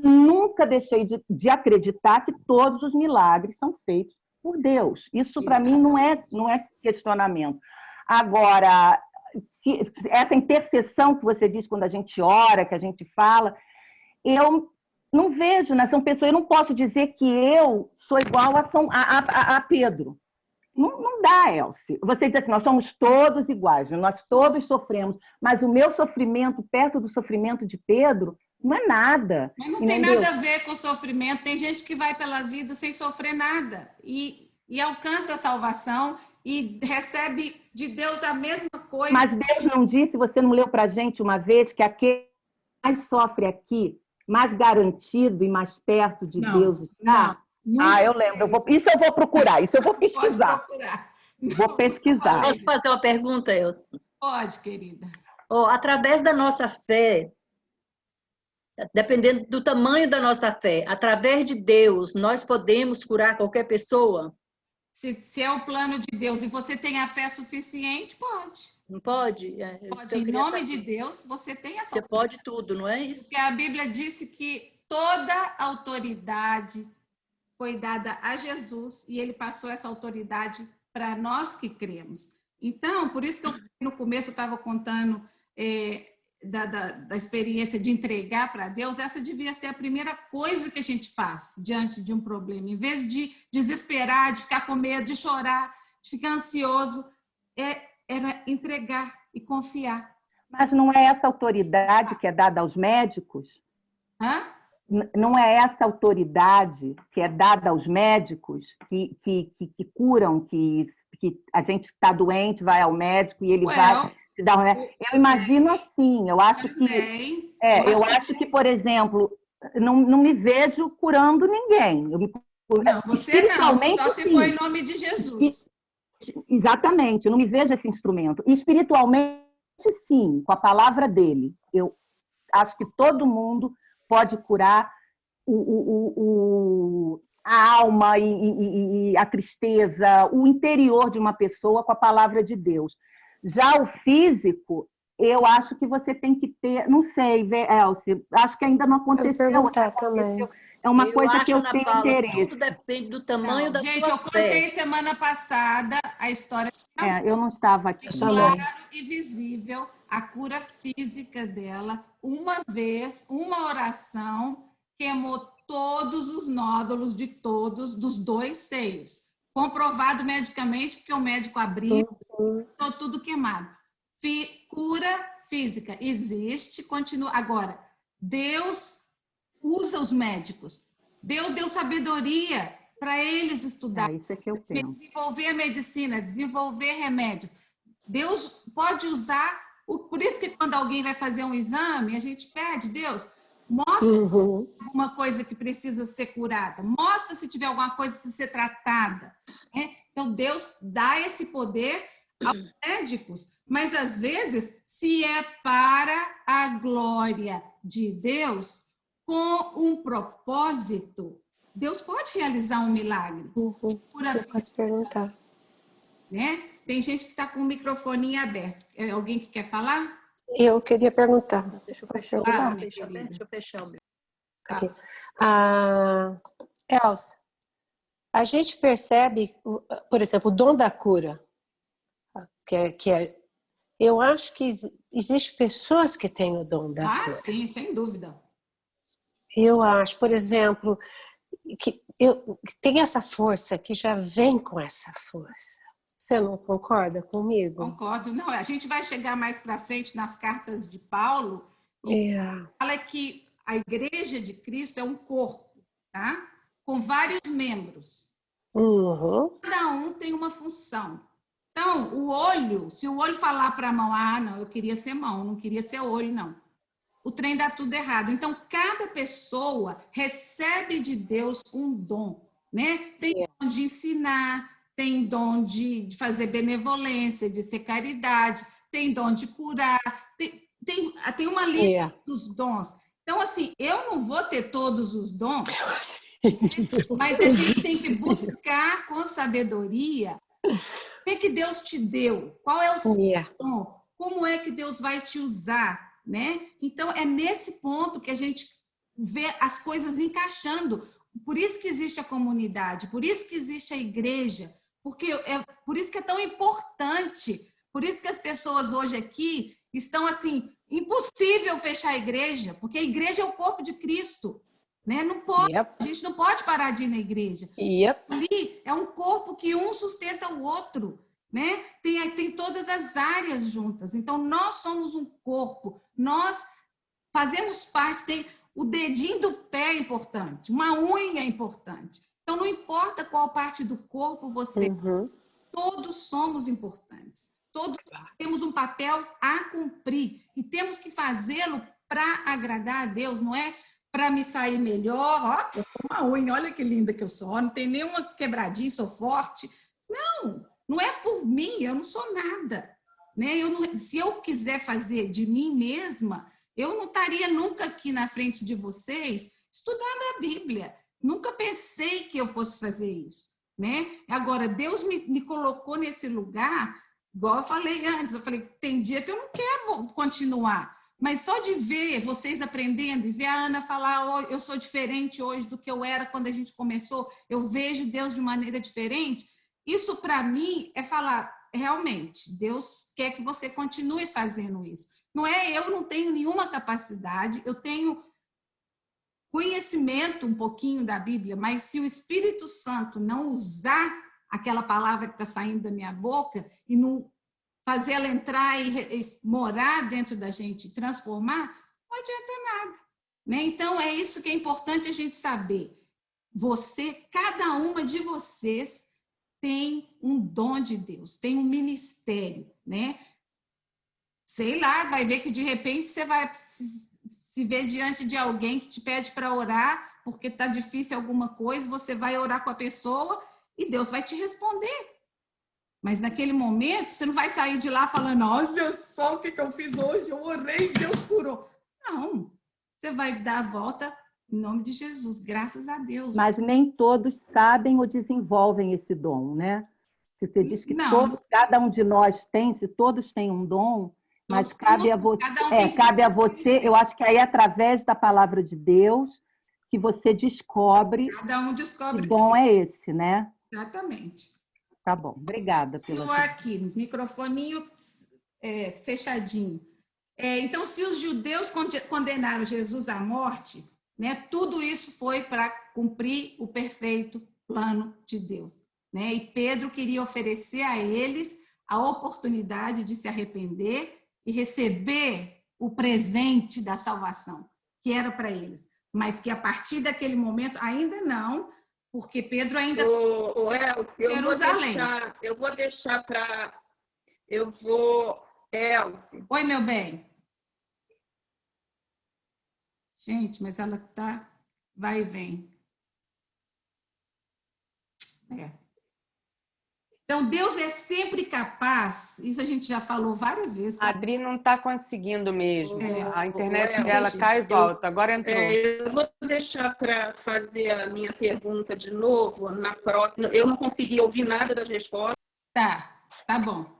nunca deixei de acreditar que todos os milagres são feitos por Deus. Isso, para mim, não é questionamento. Agora, essa intercessão que você diz quando a gente ora, que a gente fala, eu não vejo, né? São pessoas, eu não posso dizer que eu sou igual a Pedro. Não dá, Elce. Você diz assim, nós somos todos iguais, nós todos sofremos, mas o meu sofrimento, perto do sofrimento de Pedro, não é nada. Mas não tem nada a ver com o sofrimento. Tem gente que vai pela vida sem sofrer nada e alcança a salvação e recebe de Deus a mesma coisa. Mas Deus não disse, você não leu para a gente uma vez, que aquele que mais sofre aqui, mais garantido e mais perto de Deus está? Eu lembro. Isso eu vou procurar, isso eu vou pesquisar. Pode procurar. Vou pesquisar. Posso fazer uma pergunta, Elce? Pode, querida. Através da nossa fé, dependendo do tamanho da nossa fé, através de Deus, nós podemos curar qualquer pessoa? Se é o plano de Deus e você tem a fé suficiente, pode. Não pode? Pode. Em nome de Deus, você tem essa Você pode tudo, não é isso? Porque a Bíblia disse que toda autoridade foi dada a Jesus e ele passou essa autoridade para nós que cremos. Então, por isso que eu no começo eu estava contando da experiência de entregar para Deus, essa devia ser a primeira coisa que a gente faz diante de um problema. Em vez de desesperar, de ficar com medo, de chorar, de ficar ansioso, era entregar e confiar. Mas não é essa autoridade que é dada aos médicos? Hã? Não é essa autoridade que é dada aos médicos que curam, que a gente está doente, vai ao médico e ele vai te dar um remédio? Eu imagino assim, eu acho que... eu acho que, por exemplo, não me vejo curando ninguém. Não, você não, só se for em nome de Jesus. Exatamente, eu não me vejo esse instrumento. E espiritualmente, sim, com a palavra dele. Eu acho que todo mundo pode curar a alma e a tristeza, o interior de uma pessoa com a palavra de Deus. Já o físico, eu acho que você tem que ter, não sei, Elce, acho que ainda não aconteceu. É uma coisa que eu tenho interesse. Tudo depende do tamanho da sua fé. Gente, eu contei semana passada a história. Eu não estava aqui. Claro e visível a cura física dela. Uma vez, uma oração, queimou todos os nódulos dos 2 seios. Comprovado medicamente, porque o médico abriu, ficou tudo queimado. Cura física existe, continua. Agora, Deus usa os médicos. Deus deu sabedoria para eles estudar. Isso é que eu penso. Desenvolver a medicina, desenvolver remédios. Deus pode usar. Por isso que quando alguém vai fazer um exame, a gente pede, Deus, mostra alguma coisa que precisa ser curada. Mostra se tiver alguma coisa que precisa ser tratada. Né? Então, Deus dá esse poder aos médicos. Mas, às vezes, se é para a glória de Deus, com um propósito, Deus pode realizar um milagre. Eu posso perguntar. Né? Tem gente que está com o microfone aberto. É alguém que quer falar? Eu queria perguntar. Deixa eu fechar o meu. Okay. Elce, A gente percebe, por exemplo, o dom da cura, eu acho que existem pessoas que têm o dom da cura. Sim, sem dúvida. Eu acho, por exemplo, que tem essa força que já vem com essa força. Você não concorda comigo? Concordo. Não, a gente vai chegar mais para frente nas cartas de Paulo e fala que a igreja de Cristo é um corpo, tá? Com vários membros. Cada um tem uma função. Então, o olho, se o olho falar para a mão, não, eu queria ser mão, não queria ser olho, não. O trem dá tudo errado. Então, cada pessoa recebe de Deus um dom, né? Tem dom de ensinar, tem dom de fazer benevolência, de ser caridade, tem dom de curar, tem uma lista dos dons. Então, assim, eu não vou ter todos os dons, mas a gente tem que buscar com sabedoria o que Deus te deu, qual é o seu dom, como é que Deus vai te usar, né? Então, é nesse ponto que a gente vê as coisas encaixando. Por isso que existe a comunidade, por isso que existe a igreja, por isso que é tão importante, por isso que as pessoas hoje aqui estão assim, impossível fechar a igreja, porque a igreja é o corpo de Cristo, né? Não pode, a gente não pode parar de ir na igreja. Ali é um corpo que um sustenta o outro, né? Tem todas as áreas juntas. Então, nós somos um corpo, nós fazemos parte, tem o dedinho do pé é importante, uma unha é importante. Então, não importa qual parte do corpo você todos somos importantes. Todos temos um papel a cumprir e temos que fazê-lo para agradar a Deus, não é para me sair melhor. Ó, eu sou uma unha, olha que linda que eu sou, não tem nenhuma quebradinha, sou forte. Não é por mim, eu não sou nada. Né? Se eu quiser fazer de mim mesma, eu não estaria nunca aqui na frente de vocês estudando a Bíblia. Nunca pensei que eu fosse fazer isso. Né? Agora, Deus me colocou nesse lugar, igual eu falei antes, tem dia que eu não quero continuar. Mas só de ver vocês aprendendo e ver a Ana falar, eu sou diferente hoje do que eu era quando a gente começou, eu vejo Deus de maneira diferente, isso para mim é falar, realmente, Deus quer que você continue fazendo isso. Eu não tenho nenhuma capacidade, eu tenho conhecimento um pouquinho da Bíblia, mas se o Espírito Santo não usar aquela palavra que está saindo da minha boca e não fazer ela entrar e morar dentro da gente e transformar, não adianta nada. Né? Então, é isso que é importante a gente saber. Cada uma de vocês tem um dom de Deus, tem um ministério, né? Sei lá, vai ver que de repente você vai se ver diante de alguém que te pede para orar, porque está difícil alguma coisa, você vai orar com a pessoa e Deus vai te responder. Mas naquele momento, você não vai sair de lá falando, olha só o que eu fiz hoje, eu orei e Deus curou. Não, você vai dar a volta em nome de Jesus, graças a Deus. Mas nem todos sabem ou desenvolvem esse dom, né? Se você diz que cada um de nós tem, se todos têm um dom, mas cabe a você, cabe a você, eu acho que aí é através da palavra de Deus que você descobre, cada um descobre que dom é esse, né? Exatamente. Tá bom, obrigada pela... Aqui, microfoninho fechadinho. Então, se os judeus condenaram Jesus à morte, né, tudo isso foi para cumprir o perfeito plano de Deus. Né? E Pedro queria oferecer a eles a oportunidade de se arrepender e receber o presente da salvação, que era para eles. Mas que a partir daquele momento, ainda não, porque Pedro ainda... Elci, eu vou deixar para... Elci. Oi, meu bem. Gente, mas ela tá... Vai e vem. Então, Deus é sempre capaz, isso a gente já falou várias vezes. A Adri não está conseguindo mesmo. A internet dela cai e volta. Agora entrou. Eu vou deixar para fazer a minha pergunta de novo na próxima. Eu não consegui ouvir nada das respostas. Tá bom.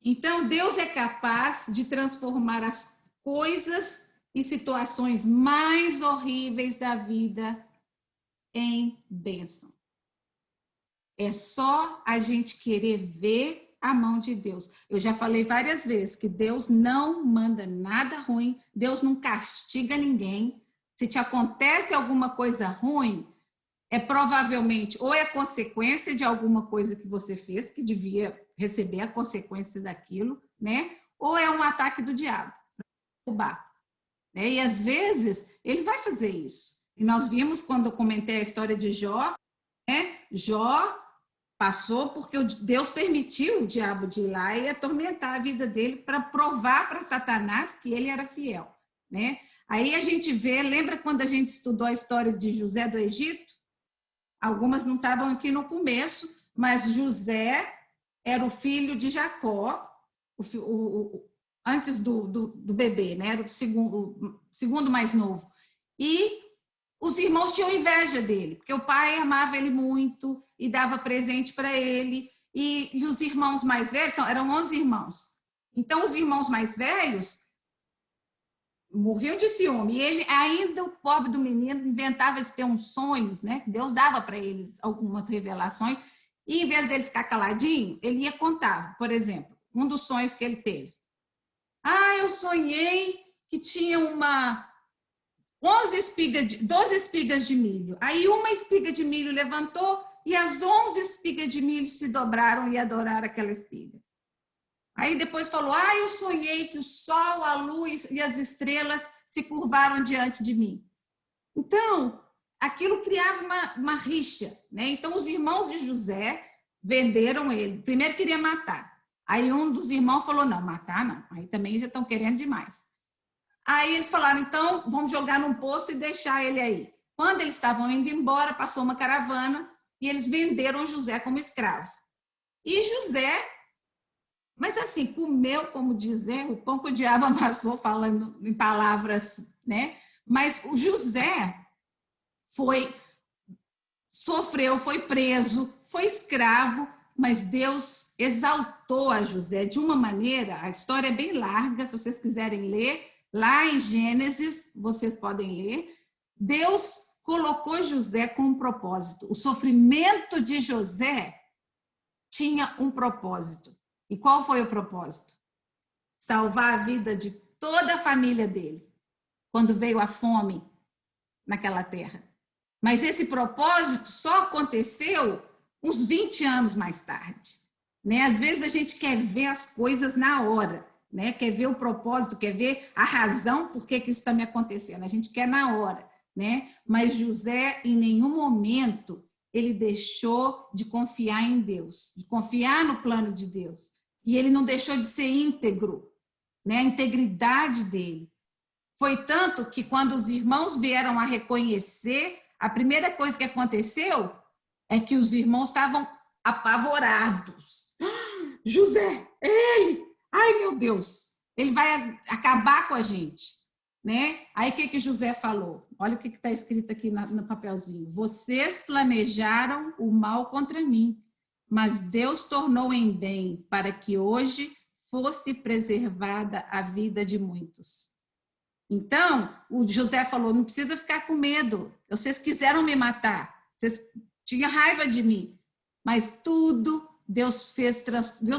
Então, Deus é capaz de transformar as coisas e situações mais horríveis da vida em bênção. É só a gente querer ver a mão de Deus. Eu já falei várias vezes que Deus não manda nada ruim, Deus não castiga ninguém. Se te acontece alguma coisa ruim, é provavelmente ou é consequência de alguma coisa que você fez, que devia receber a consequência daquilo, né? Ou é um ataque do diabo para derrubar, né? E às vezes ele vai fazer isso. E nós vimos quando eu comentei a história de Jó, né? Jó passou porque Deus permitiu o diabo de ir lá e atormentar a vida dele para provar para Satanás que ele era fiel, né? Aí a gente vê, lembra quando a gente estudou a história de José do Egito? Algumas não estavam aqui no começo, mas José era o filho de Jacó, antes do bebê, né? Era o segundo mais novo. E os irmãos tinham inveja dele, porque o pai amava ele muito e dava presente para ele. E os irmãos mais velhos, eram 11 irmãos. Então, os irmãos mais velhos morriam de ciúme. E ele, ainda o pobre do menino, inventava de ter uns sonhos, né? Deus dava para eles algumas revelações. E, em vez dele ficar caladinho, ele ia contar. Por exemplo, um dos sonhos que ele teve. Eu sonhei que tinha 12 espigas de milho. Aí uma espiga de milho levantou e as 11 espigas de milho se dobraram e adoraram aquela espiga. Aí depois falou, eu sonhei que o sol, a luz e as estrelas se curvaram diante de mim. Então, aquilo criava uma rixa, né? Então, os irmãos de José venderam ele. Primeiro queria matar. Aí um dos irmãos falou, não, matar não. Aí também já estão querendo demais. Aí eles falaram, então, vamos jogar num poço e deixar ele aí. Quando eles estavam indo embora, passou uma caravana e eles venderam José como escravo. E José, mas assim, comeu, como diz, né? O pão que o diabo amassou, falando em palavras, né? Mas o José sofreu, foi preso, foi escravo, mas Deus exaltou a José de uma maneira, a história é bem larga, se vocês quiserem ler, lá em Gênesis, vocês podem ler, Deus colocou José com um propósito. O sofrimento de José tinha um propósito. E qual foi o propósito? Salvar a vida de toda a família dele, quando veio a fome naquela terra. Mas esse propósito só aconteceu uns 20 anos mais tarde, né? Às vezes a gente quer ver as coisas na hora, né? Quer ver o propósito, quer ver a razão por que isso está me acontecendo. A gente quer na hora, né? Mas José, em nenhum momento, ele deixou de confiar em Deus, de confiar no plano de Deus. E ele não deixou de ser íntegro, né? A integridade dele. Foi tanto que quando os irmãos vieram a reconhecer, a primeira coisa que aconteceu é que os irmãos estavam apavorados. José, ele! Ai, meu Deus! Ele vai acabar com a gente, né? Aí o que José falou? Olha o que está escrito aqui no papelzinho. Vocês planejaram o mal contra mim, mas Deus tornou em bem para que hoje fosse preservada a vida de muitos. Então, o José falou, não precisa ficar com medo. Vocês quiseram me matar, vocês tinham raiva de mim, mas tudo Deus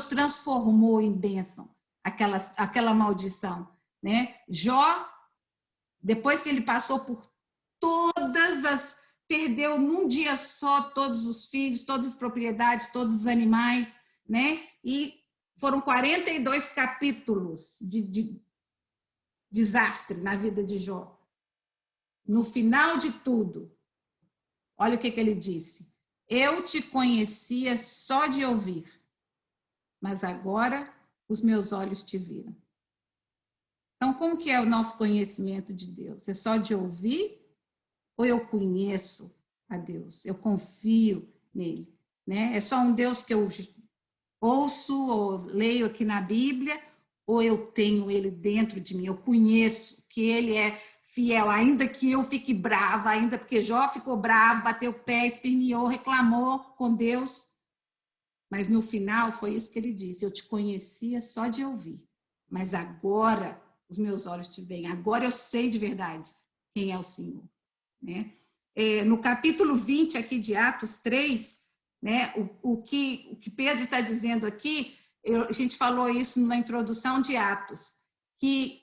transformou em bênção, aquela maldição, né? Jó, depois que ele passou por perdeu num dia só todos os filhos, todas as propriedades, todos os animais, né? E foram 42 capítulos de desastre na vida de Jó. No final de tudo, olha o que ele disse. Eu te conhecia só de ouvir, mas agora os meus olhos te viram. Então, como que é o nosso conhecimento de Deus? É só de ouvir ou eu conheço a Deus? Eu confio nele, né? É só um Deus que eu ouço ou leio aqui na Bíblia, ou eu tenho ele dentro de mim, eu conheço que ele é fiel, ainda que eu fique brava, ainda porque Jó ficou bravo, bateu o pé, esperneou, reclamou com Deus, mas no final foi isso que ele disse, eu te conhecia só de ouvir, mas agora os meus olhos te veem, agora eu sei de verdade quem é o Senhor, né? no capítulo 20 aqui de Atos 3, né, o que Pedro está dizendo aqui, a gente falou isso na introdução de Atos, que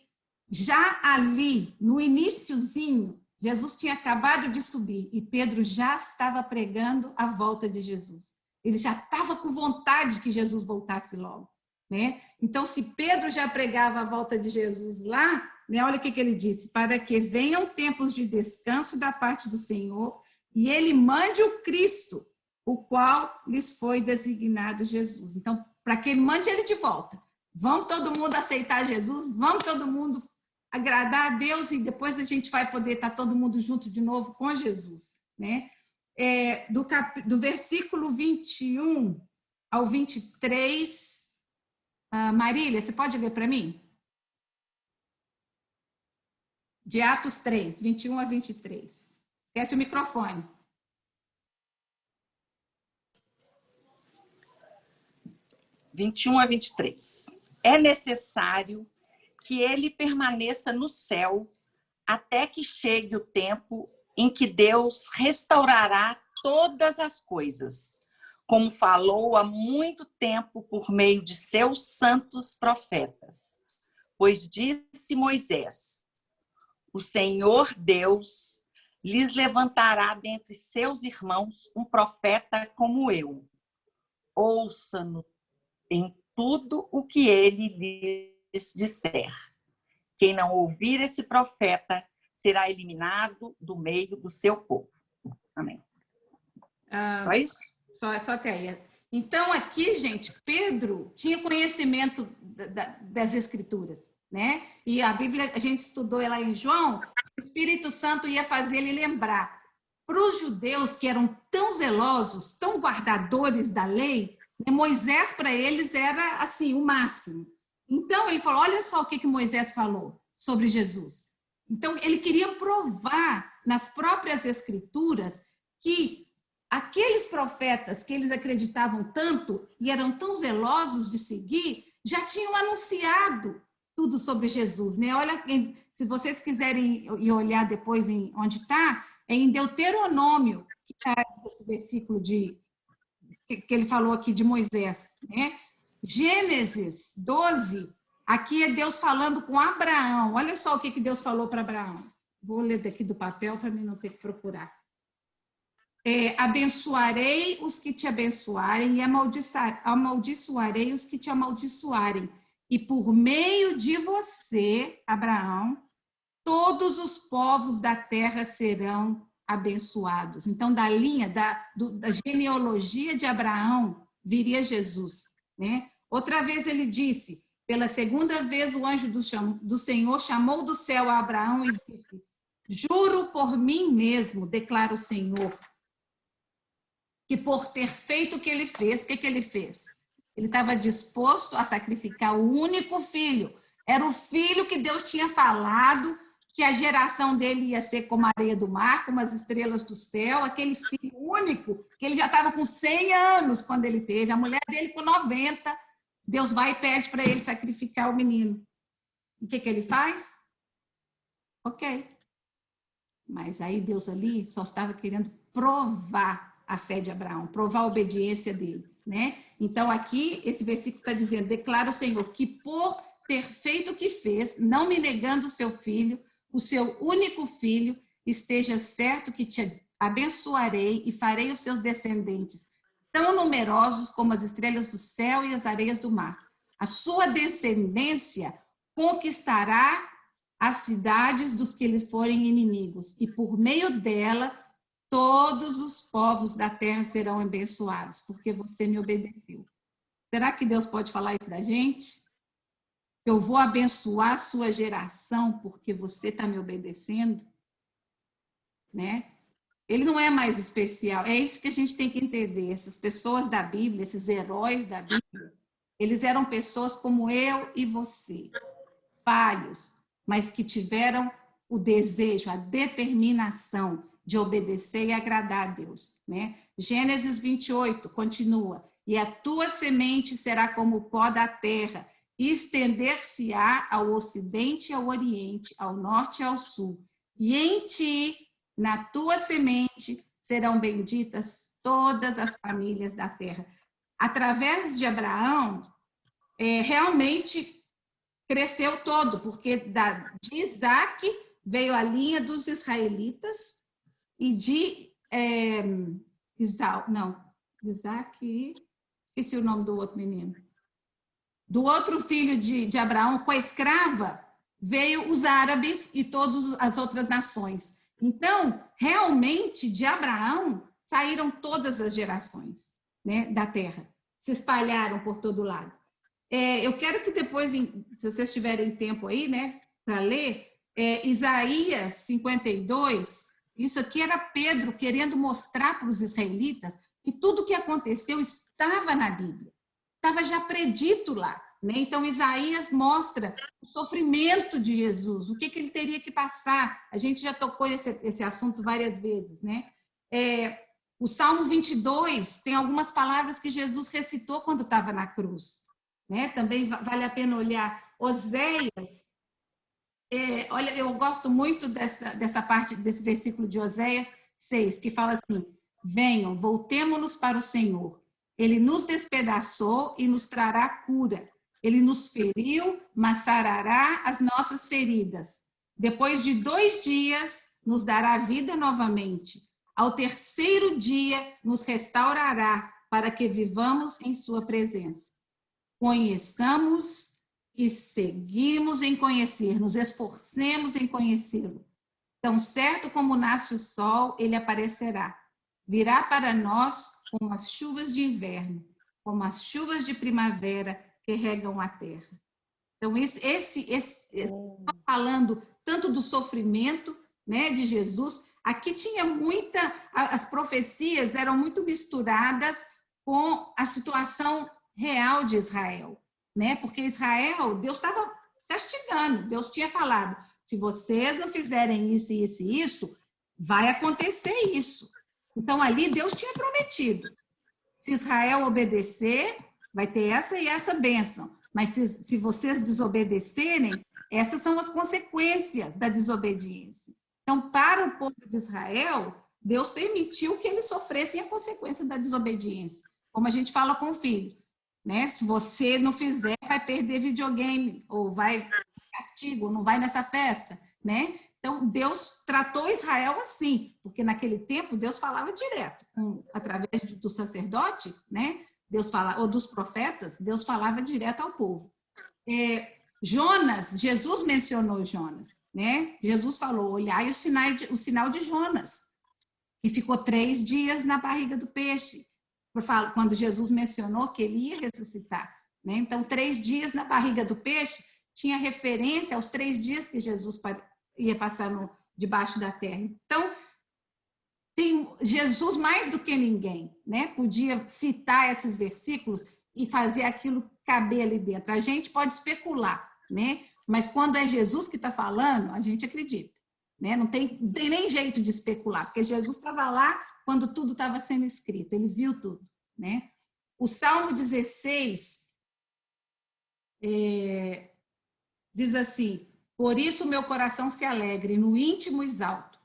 já ali, no iniciozinho, Jesus tinha acabado de subir e Pedro já estava pregando a volta de Jesus. Ele já estava com vontade que Jesus voltasse logo, né? Então, se Pedro já pregava a volta de Jesus lá, né, olha o que ele disse: para que venham tempos de descanso da parte do Senhor e ele mande o Cristo, o qual lhes foi designado Jesus. Então, para que ele mande ele de volta. Vamos todo mundo aceitar Jesus, vamos todo mundo agradar a Deus e depois a gente vai poder estar todo mundo junto de novo com Jesus, né? Do versículo 21 ao 23, Marília, você pode ler para mim? De Atos 3, 21 a 23. Esquece o microfone. 21 a 23. É necessário que ele permaneça no céu até que chegue o tempo em que Deus restaurará todas as coisas, como falou há muito tempo por meio de seus santos profetas. Pois disse Moisés: o Senhor Deus lhes levantará dentre seus irmãos um profeta como eu. Ouça-no em tudo o que ele lhes disser. Quem não ouvir esse profeta será eliminado do meio do seu povo. Amém. Só isso? Só até aí. Então, aqui, gente, Pedro tinha conhecimento das Escrituras, né? E a Bíblia, a gente estudou lá em João, o Espírito Santo ia fazer ele lembrar. Para os judeus que eram tão zelosos, tão guardadores da lei, Moisés, para eles, era assim, o máximo. Então, ele falou, olha só o que Moisés falou sobre Jesus. Então, ele queria provar nas próprias Escrituras que aqueles profetas que eles acreditavam tanto e eram tão zelosos de seguir, já tinham anunciado tudo sobre Jesus, né? Olha, se vocês quiserem ir olhar depois em onde está, é em Deuteronômio, que está esse versículo que ele falou aqui de Moisés, né? Gênesis 12, aqui é Deus falando com Abraão. Olha só o que Deus falou para Abraão. Vou ler daqui do papel para mim não ter que procurar. Abençoarei os que te abençoarem e amaldiçoarei os que te amaldiçoarem. E por meio de você, Abraão, todos os povos da terra serão abençoados. Então, da linha, da genealogia de Abraão, viria Jesus, né? Outra vez ele disse, pela segunda vez o anjo do Senhor chamou do céu a Abraão e disse, juro por mim mesmo, declara o Senhor, que por ter feito o que ele fez, o que ele fez? Ele estava disposto a sacrificar o único filho. Era o filho que Deus tinha falado que a geração dele ia ser como a areia do mar, como as estrelas do céu, aquele filho único, que ele já estava com 100 anos quando ele teve, a mulher dele com 90, Deus vai e pede para ele sacrificar o menino. E o que ele faz? Ok. Mas aí Deus ali só estava querendo provar a fé de Abraão, provar a obediência dele, né? Então aqui, esse versículo está dizendo, declara o Senhor que por ter feito o que fez, não me negando o seu filho, o seu único filho, esteja certo que te abençoarei e farei os seus descendentes tão numerosos como as estrelas do céu e as areias do mar. A sua descendência conquistará as cidades dos que lhes forem inimigos, e por meio dela todos os povos da terra serão abençoados, porque você me obedeceu. Será que Deus pode falar isso da gente? Eu vou abençoar a sua geração porque você está me obedecendo, né? Ele não é mais especial. É isso que a gente tem que entender. Essas pessoas da Bíblia, esses heróis da Bíblia, eles eram pessoas como eu e você, falhos, mas que tiveram o desejo, a determinação de obedecer e agradar a Deus, né? Gênesis 28 continua. E a tua semente será como o pó da terra, e estender-se-á ao ocidente e ao oriente, ao norte e ao sul. E em ti Na tua semente serão benditas todas as famílias da terra. Através de Abraão, realmente cresceu todo, porque de Isaac veio a linha dos israelitas e de Isaac, esqueci o nome do outro menino. Do outro filho de Abraão, com a escrava, veio os árabes e todas as outras nações. Então, realmente, de Abraão saíram todas as gerações, né, da terra, se espalharam por todo lado. Eu quero que depois, se vocês tiverem tempo aí, né, para ler, Isaías 52, isso aqui era Pedro querendo mostrar para os israelitas que tudo o que aconteceu estava na Bíblia, estava já predito lá, né? Então, Isaías mostra o sofrimento de Jesus, o que ele teria que passar. A gente já tocou esse assunto várias vezes, né? O Salmo 22 tem algumas palavras que Jesus recitou quando estava na cruz, né? Também vale a pena olhar. Oséias, olha, eu gosto muito dessa parte, desse versículo de Oséias 6, que fala assim: venham, voltemo-nos para o Senhor. Ele nos despedaçou e nos trará cura. Ele nos feriu, mas sarará as nossas feridas. Depois de 2 dias, nos dará vida novamente. Ao terceiro dia, nos restaurará, para que vivamos em sua presença. Conheçamos e seguimos em conhecer, nos esforcemos em conhecê-lo. Tão certo como nasce o sol, ele aparecerá. Virá para nós como as chuvas de inverno, como as chuvas de primavera que regam a terra. Então, falando tanto do sofrimento, né, de Jesus, aqui tinha as profecias eram muito misturadas com a situação real de Israel, né? Porque Israel, Deus estava castigando, Deus tinha falado: se vocês não fizerem isso, isso e isso, vai acontecer isso. Então, ali Deus tinha prometido: se Israel obedecer, vai ter essa e essa bênção. Mas se vocês desobedecerem, essas são as consequências da desobediência. Então, para o povo de Israel, Deus permitiu que eles sofressem a consequência da desobediência. Como a gente fala com o filho, né? Se você não fizer, vai perder videogame, ou vai castigo, não vai nessa festa, né? Então, Deus tratou Israel assim, porque naquele tempo Deus falava direto, através do sacerdote, né? Deus falava, ou dos profetas, Deus falava direto ao povo. Jonas, Jesus mencionou Jonas, né? Jesus falou: olhai o sinal de Jonas, que ficou 3 dias na barriga do peixe, quando Jesus mencionou que ele ia ressuscitar, né? Então, 3 dias na barriga do peixe tinha referência aos 3 dias que Jesus ia passar debaixo da terra. Então, Jesus, mais do que ninguém, né, podia citar esses versículos e fazer aquilo caber ali dentro. A gente pode especular, né? Mas quando é Jesus que está falando, a gente acredita, né? Não tem nem jeito de especular, porque Jesus estava lá quando tudo estava sendo escrito, ele viu tudo, né? O Salmo 16 diz assim: por isso o meu coração se alegre, no íntimo exalto.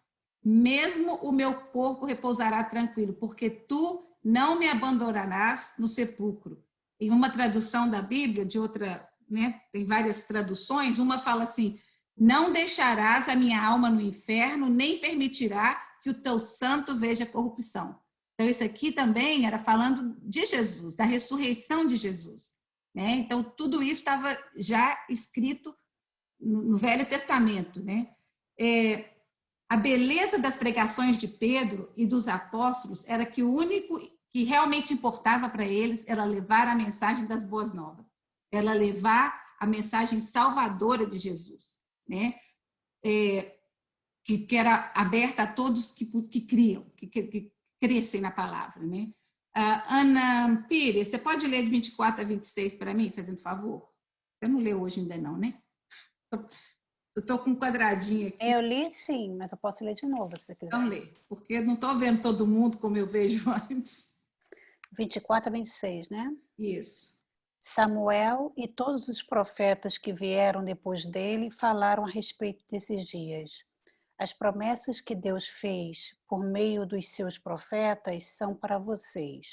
Mesmo o meu corpo repousará tranquilo, porque tu não me abandonarás no sepulcro. Em uma tradução da Bíblia, de outra, né, tem várias traduções, uma fala assim: não deixarás a minha alma no inferno, nem permitirá que o teu santo veja corrupção. Então, isso aqui também era falando de Jesus, da ressurreição de Jesus, né? Então, tudo isso estava já escrito no Velho Testamento, né? A beleza das pregações de Pedro e dos apóstolos era que o único que realmente importava para eles era levar a mensagem das boas novas, era levar a mensagem salvadora de Jesus, né? Que era aberta a todos que criam, que crescem na palavra, né? Ana Pires, você pode ler de 24 a 26 para mim, fazendo favor? Você não leu hoje ainda não, né? Eu estou com um quadradinho aqui. Eu li sim, mas eu posso ler de novo, se você quiser. Então lê, porque eu não estou vendo todo mundo como eu vejo antes. 24 a 26, né? Isso. Samuel e todos os profetas que vieram depois dele falaram a respeito desses dias. As promessas que Deus fez por meio dos seus profetas são para vocês.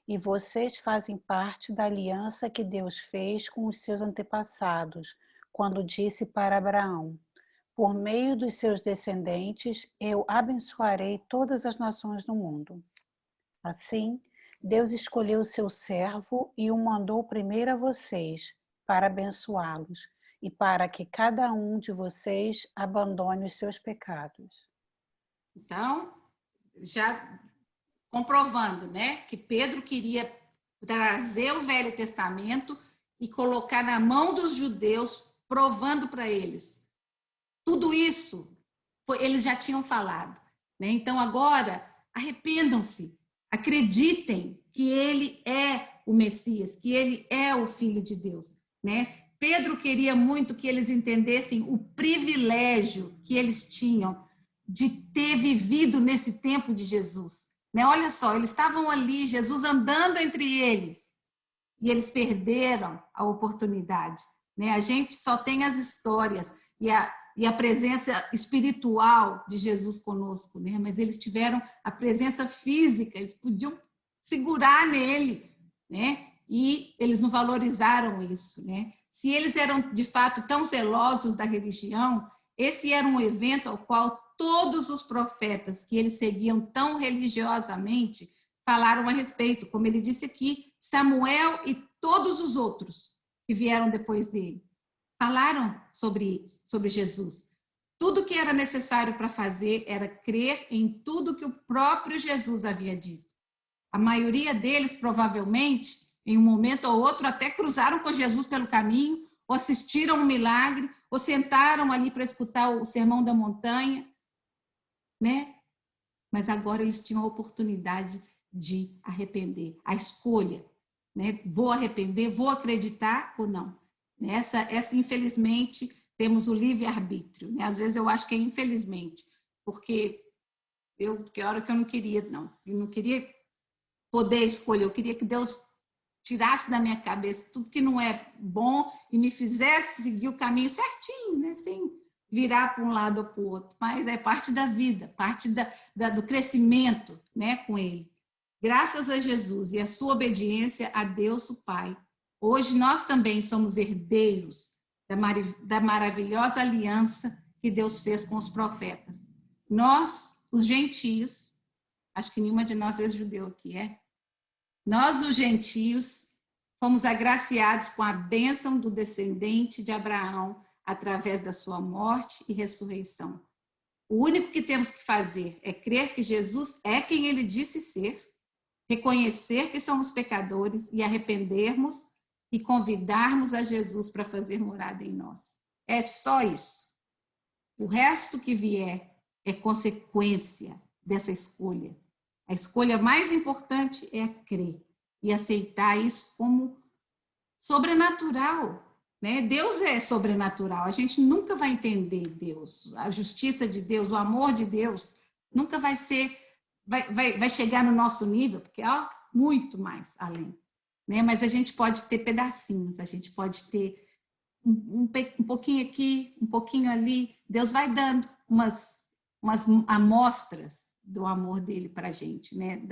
E vocês fazem parte da aliança que Deus fez com os seus antepassados, quando disse para Abraão: por meio dos seus descendentes, eu abençoarei todas as nações do mundo. Assim, Deus escolheu o seu servo e o mandou primeiro a vocês, para abençoá-los e para que cada um de vocês abandone os seus pecados. Então, já comprovando, né, que Pedro queria trazer o Velho Testamento e colocar na mão dos judeus, provando para eles. Tudo isso eles já tinham falado, né? Então, agora, arrependam-se, acreditem que ele é o Messias, que ele é o Filho de Deus, né? Pedro queria muito que eles entendessem o privilégio que eles tinham de ter vivido nesse tempo de Jesus, né? Olha só, eles estavam ali, Jesus andando entre eles, e eles perderam a oportunidade, né? A gente só tem as histórias e a presença espiritual de Jesus conosco, né? Mas eles tiveram a presença física, eles podiam segurar nele, né? E eles não valorizaram isso, né? Se eles eram, de fato, tão zelosos da religião, esse era um evento ao qual todos os profetas que eles seguiam tão religiosamente falaram a respeito, como ele disse aqui, Samuel e todos os outros que vieram depois dele. Falaram sobre Jesus. Tudo que era necessário para fazer era crer em tudo que o próprio Jesus havia dito. A maioria deles, provavelmente, em um momento ou outro, até cruzaram com Jesus pelo caminho, ou assistiram um milagre, ou sentaram ali para escutar o Sermão da Montanha, né? Mas agora eles tinham a oportunidade de arrepender, a escolha, né? Vou arrepender, vou acreditar ou não? Essa infelizmente, temos o livre-arbítrio, né? Às vezes eu acho que é infelizmente, porque que hora que eu não queria, eu não queria poder escolher, eu queria que Deus tirasse da minha cabeça tudo que não é bom e me fizesse seguir o caminho certinho, né? Sem virar para um lado ou para o outro. Mas é parte da vida, parte do crescimento, né, com ele. Graças a Jesus e a sua obediência a Deus o Pai, hoje nós também somos herdeiros da maravilhosa aliança que Deus fez com os profetas. Nós, os gentios, acho que nenhuma de nós é judeu aqui, é? Nós, os gentios, fomos agraciados com a bênção do descendente de Abraão através da sua morte e ressurreição. O único que temos que fazer é crer que Jesus é quem ele disse ser, reconhecer que somos pecadores e arrependermos e convidarmos a Jesus para fazer morada em nós. É só isso. O resto que vier é consequência dessa escolha. A escolha mais importante é crer e aceitar isso como sobrenatural, né? Deus é sobrenatural. A gente nunca vai entender Deus, a justiça de Deus, o amor de Deus, nunca vai chegar no nosso nível, porque ó, muito mais além, né? Mas a gente pode ter pedacinhos, a gente pode ter um pouquinho aqui, um pouquinho ali. Deus vai dando umas amostras do amor dele para a gente, né?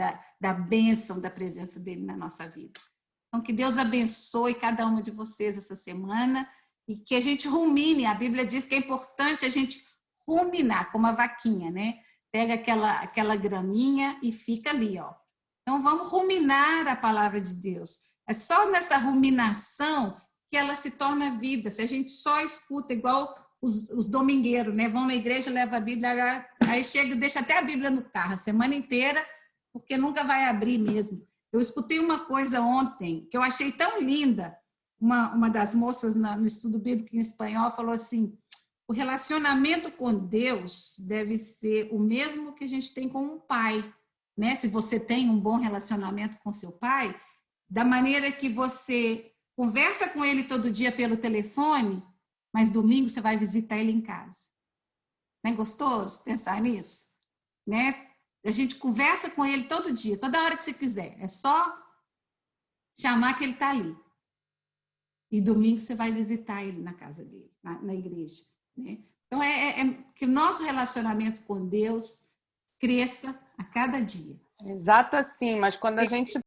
Da bênção da presença dele na nossa vida. Então, que Deus abençoe cada uma de vocês essa semana e que a gente rumine. A Bíblia diz que é importante a gente ruminar, como a vaquinha, né? Pega aquela graminha e fica ali, ó. Então, vamos ruminar a palavra de Deus. É só nessa ruminação que ela se torna vida. Se a gente só escuta, igual os domingueiros, né? Vão na igreja, levam a Bíblia, aí chega e deixa até a Bíblia no carro a semana inteira, porque nunca vai abrir mesmo. Eu escutei uma coisa ontem que eu achei tão linda. Uma das moças no estudo bíblico em espanhol falou assim: o relacionamento com Deus deve ser o mesmo que a gente tem com um pai, né? Se você tem um bom relacionamento com seu pai, da maneira que você conversa com ele todo dia pelo telefone, mas domingo você vai visitar ele em casa. Não é gostoso pensar nisso? Né? A gente conversa com ele todo dia, toda hora que você quiser. É só chamar que ele está ali. E domingo você vai visitar ele na casa dele, na igreja. Né? Então, que o nosso relacionamento com Deus cresça a cada dia. Exato assim, mas quando a gente